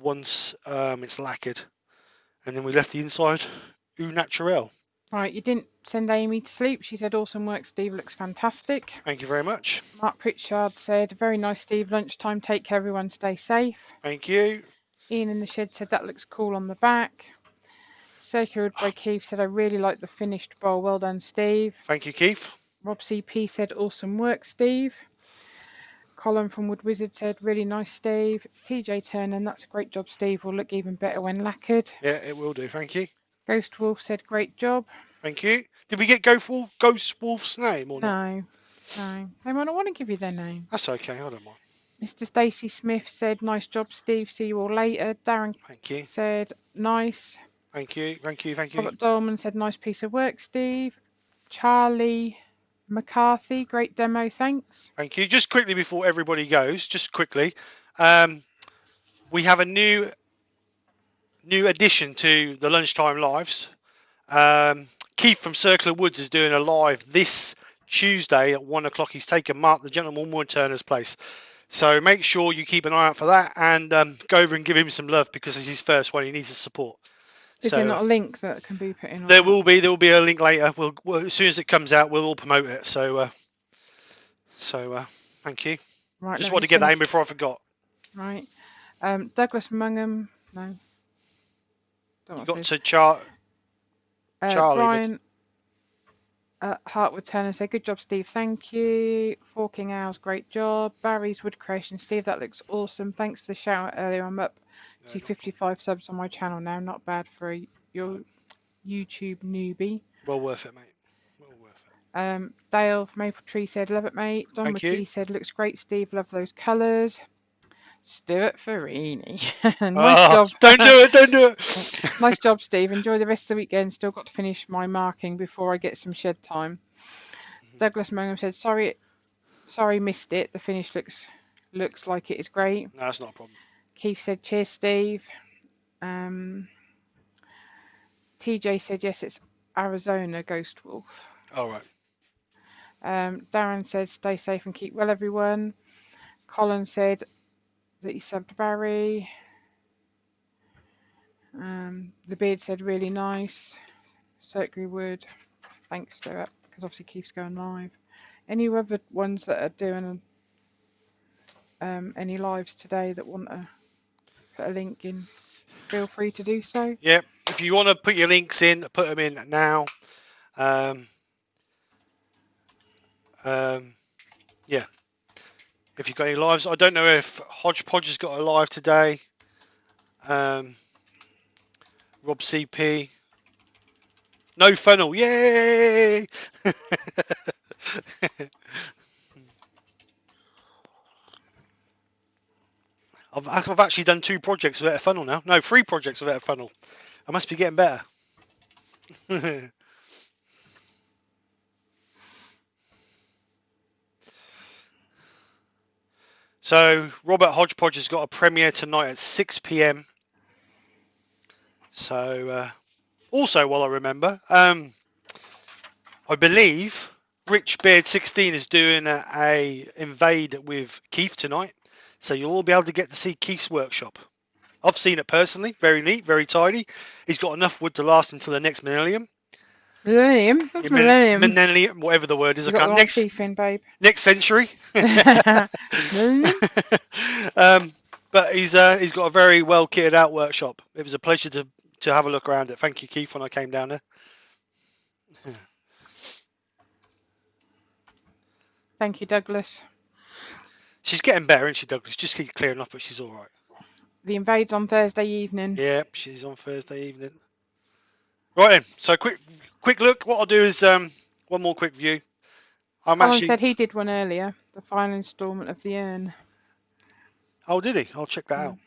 once it's lacquered. And then we left the inside au naturel. Right, you didn't send Amy to sleep. She said, "Awesome work, Steve. Looks fantastic." Thank you very much. Mark Pritchard said, "Very nice, Steve. Lunchtime. Take care, everyone. Stay safe." Thank you. Ian in the shed said, "That looks cool on the back." Circular Wood by Keith said, "I really like the finished bowl. Well done, Steve." Thank you, Keith. Rob CP said, "Awesome work, Steve." Colin from Wood Wizard said, "Really nice, Steve." TJ Turner, "That's a great job, Steve. Will look even better when lacquered." Yeah, it will do. Thank you. Ghost Wolf said, "Great job." Thank you. Did we get Ghost Wolf's name or not? No, no. They might not want to give you their name. That's okay. I don't mind. Mr. Stacey Smith said, "Nice job, Steve. See you all later." Darren Thank you. said, "Nice." Thank you. Thank you. Thank you. Robert Dolman said, "Nice piece of work, Steve." Charlie McCarthy, "Great demo, thanks." Thank you. Just quickly before everybody goes, just quickly, we have a new addition to the lunchtime lives. Keith from Circular Woods is doing a live this Tuesday at 1 o'clock. He's taken Mark, the gentleman Woodturner's place. So make sure you keep an eye out for that and go over and give him some love because it's his first one. He needs the support. Is there not a link that can be put in? There will be a link later. We'll as soon as it comes out, we'll all promote it. So thank you. Right, Just wanted to get that in before I forgot. Right. Douglas Mungham. No. Don't You want got to Charlie. Brian Hartwood Turner said, "Good job, Steve. Thank you." Forking Owls, "Great job." Barry's Wood Creation, "Steve, that looks awesome. Thanks for the shout out earlier. I'm up to 55 subs on my channel now. Not bad for your YouTube newbie." Well worth it, mate. Well worth it. Dale from Maple Tree said, "Love it, mate." Don McKee said, "Looks great, Steve. Love those colours." Stuart Farini. Nice job. Don't do it. Nice job, Steve. Enjoy the rest of the weekend. Still got to finish my marking before I get some shed time. Douglas Mangum said, sorry, missed it. The finish looks like it is great. No, that's not a problem. Keith said, cheers, Steve. TJ said, yes, it's Arizona Ghost Wolf. All right. Darren said, stay safe and keep well, everyone. Colin said that he subbed Barry. The beard said, really nice. Circular Wood, thanks to it, because obviously Keith's going live. Any other ones that are doing any lives today that want to put a link in, feel free to do so. Yeah, if you want to put your links in, put them in now. Yeah. If you've got any lives, I don't know if Hodgepodge has got a live today. Rob CP. No funnel, yay! I've actually done 2 projects without a funnel now. No, 3 projects without a funnel. I must be getting better. So Robert Hodgepodge has got a premiere tonight at 6 p.m. So also, while I remember, I believe Rich Beard 16 is doing a invade with Keith tonight. So you'll all be able to get to see Keith's workshop. I've seen it personally. Very neat, very tidy. He's got enough wood to last until the next millennium. Millennium? That's millennium. Millennium, whatever the word is. You got the wrong teeth in, babe. Next century. Millennium? But he's got a very well kitted out workshop. It was a pleasure to have a look around it. Thank you, Keith, when I came down there. Thank you, Douglas. She's getting better, isn't she, Douglas? Just keep clearing up, but she's all right. The invade's on Thursday evening. Yep, she's on Thursday evening. Right then, so quick look. What I'll do is one more quick view. Colin said he did one earlier, the final instalment of the urn. Oh, did he? I'll check that out.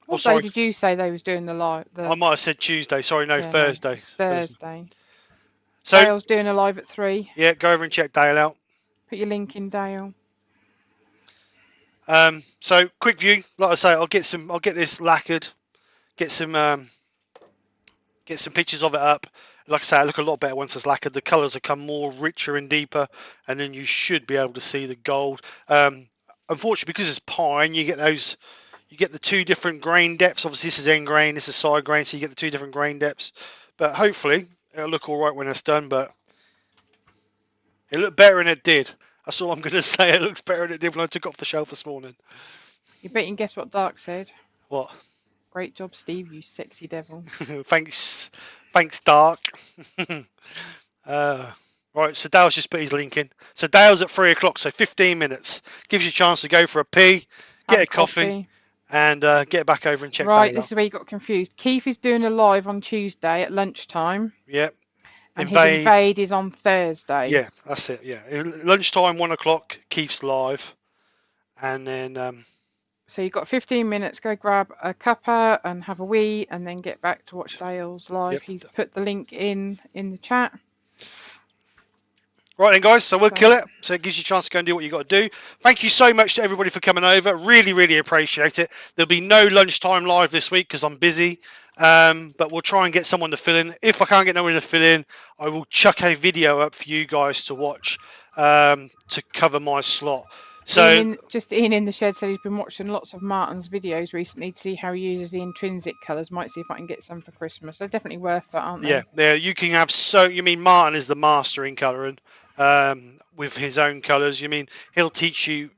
What day did you say they was doing the live? I might have said Tuesday. Sorry, no, yeah, Thursday. No, Thursday. So Dale's doing a live at 3. Yeah, go over and check Dale out. Put your link in, Dale. So quick view. Like I say, I'll get this lacquered, get some pictures of it up. Like I say, I look a lot better once it's lacquered. The colours will come more richer and deeper, and then you should be able to see the gold. Unfortunately, because it's pine, you get the 2 different grain depths. Obviously, this is end grain, this is side grain, so you get the 2 different grain depths. But hopefully, it'll look all right when it's done. But it looked better than it did. That's all I'm going to say. It looks better than it did when I took it off the shelf this morning. You bet you can guess what Dark said? What? Great job, Steve, you sexy devil. Thanks, Dark. Right, so Dale's just put his link in. So Dale's at 3 o'clock, so 15 minutes. Gives you a chance to go for a pee, get a coffee, and get back over and check Dale out. Right, this is where you got confused. Keith is doing a live on Tuesday at lunchtime. Yep. And his invade is on Thursday. Yeah, that's it, yeah. Lunchtime, 1 o'clock, Keith's live. And then... So you've got 15 minutes, go grab a cuppa and have a wee, and then get back to watch Dale's live. Yep. He's put the link in the chat. Right then, guys, so we'll kill it. So it gives you a chance to go and do what you got to do. Thank you so much to everybody for coming over. Really, really appreciate it. There'll be no lunchtime live this week because I'm busy. But we'll try and get someone to fill in. If I can't get no one to fill in, I will chuck a video up for you guys to watch to cover my slot. So Ian in the shed said he's been watching lots of Martin's videos recently to see how he uses the intrinsic colours. Might see if I can get some for Christmas. They're definitely worth it, aren't they? Yeah, you can have Martin is the master in colouring with his own colours. He'll teach you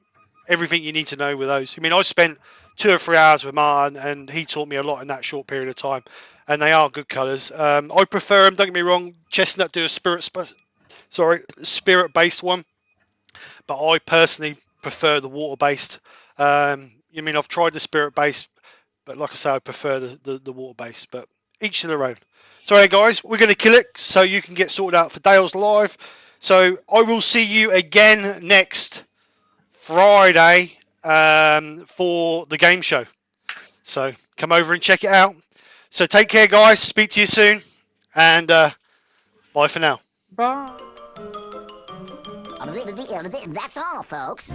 everything you need to know with those. I spent 2 or 3 hours with Martin, and he taught me a lot in that short period of time. And they are good colours. I prefer them. Don't get me wrong. Chestnut do a spirit-based one, but I personally prefer the water-based. I've tried the spirit-based, but like I say, I prefer the water-based. But each to their own. So, hey guys, we're going to kill it so you can get sorted out for Dale's live. So I will see you again next Friday for the game show. So come over and check it out. So take care, guys. Speak to you soon, and bye for now. Bye. That's all, folks.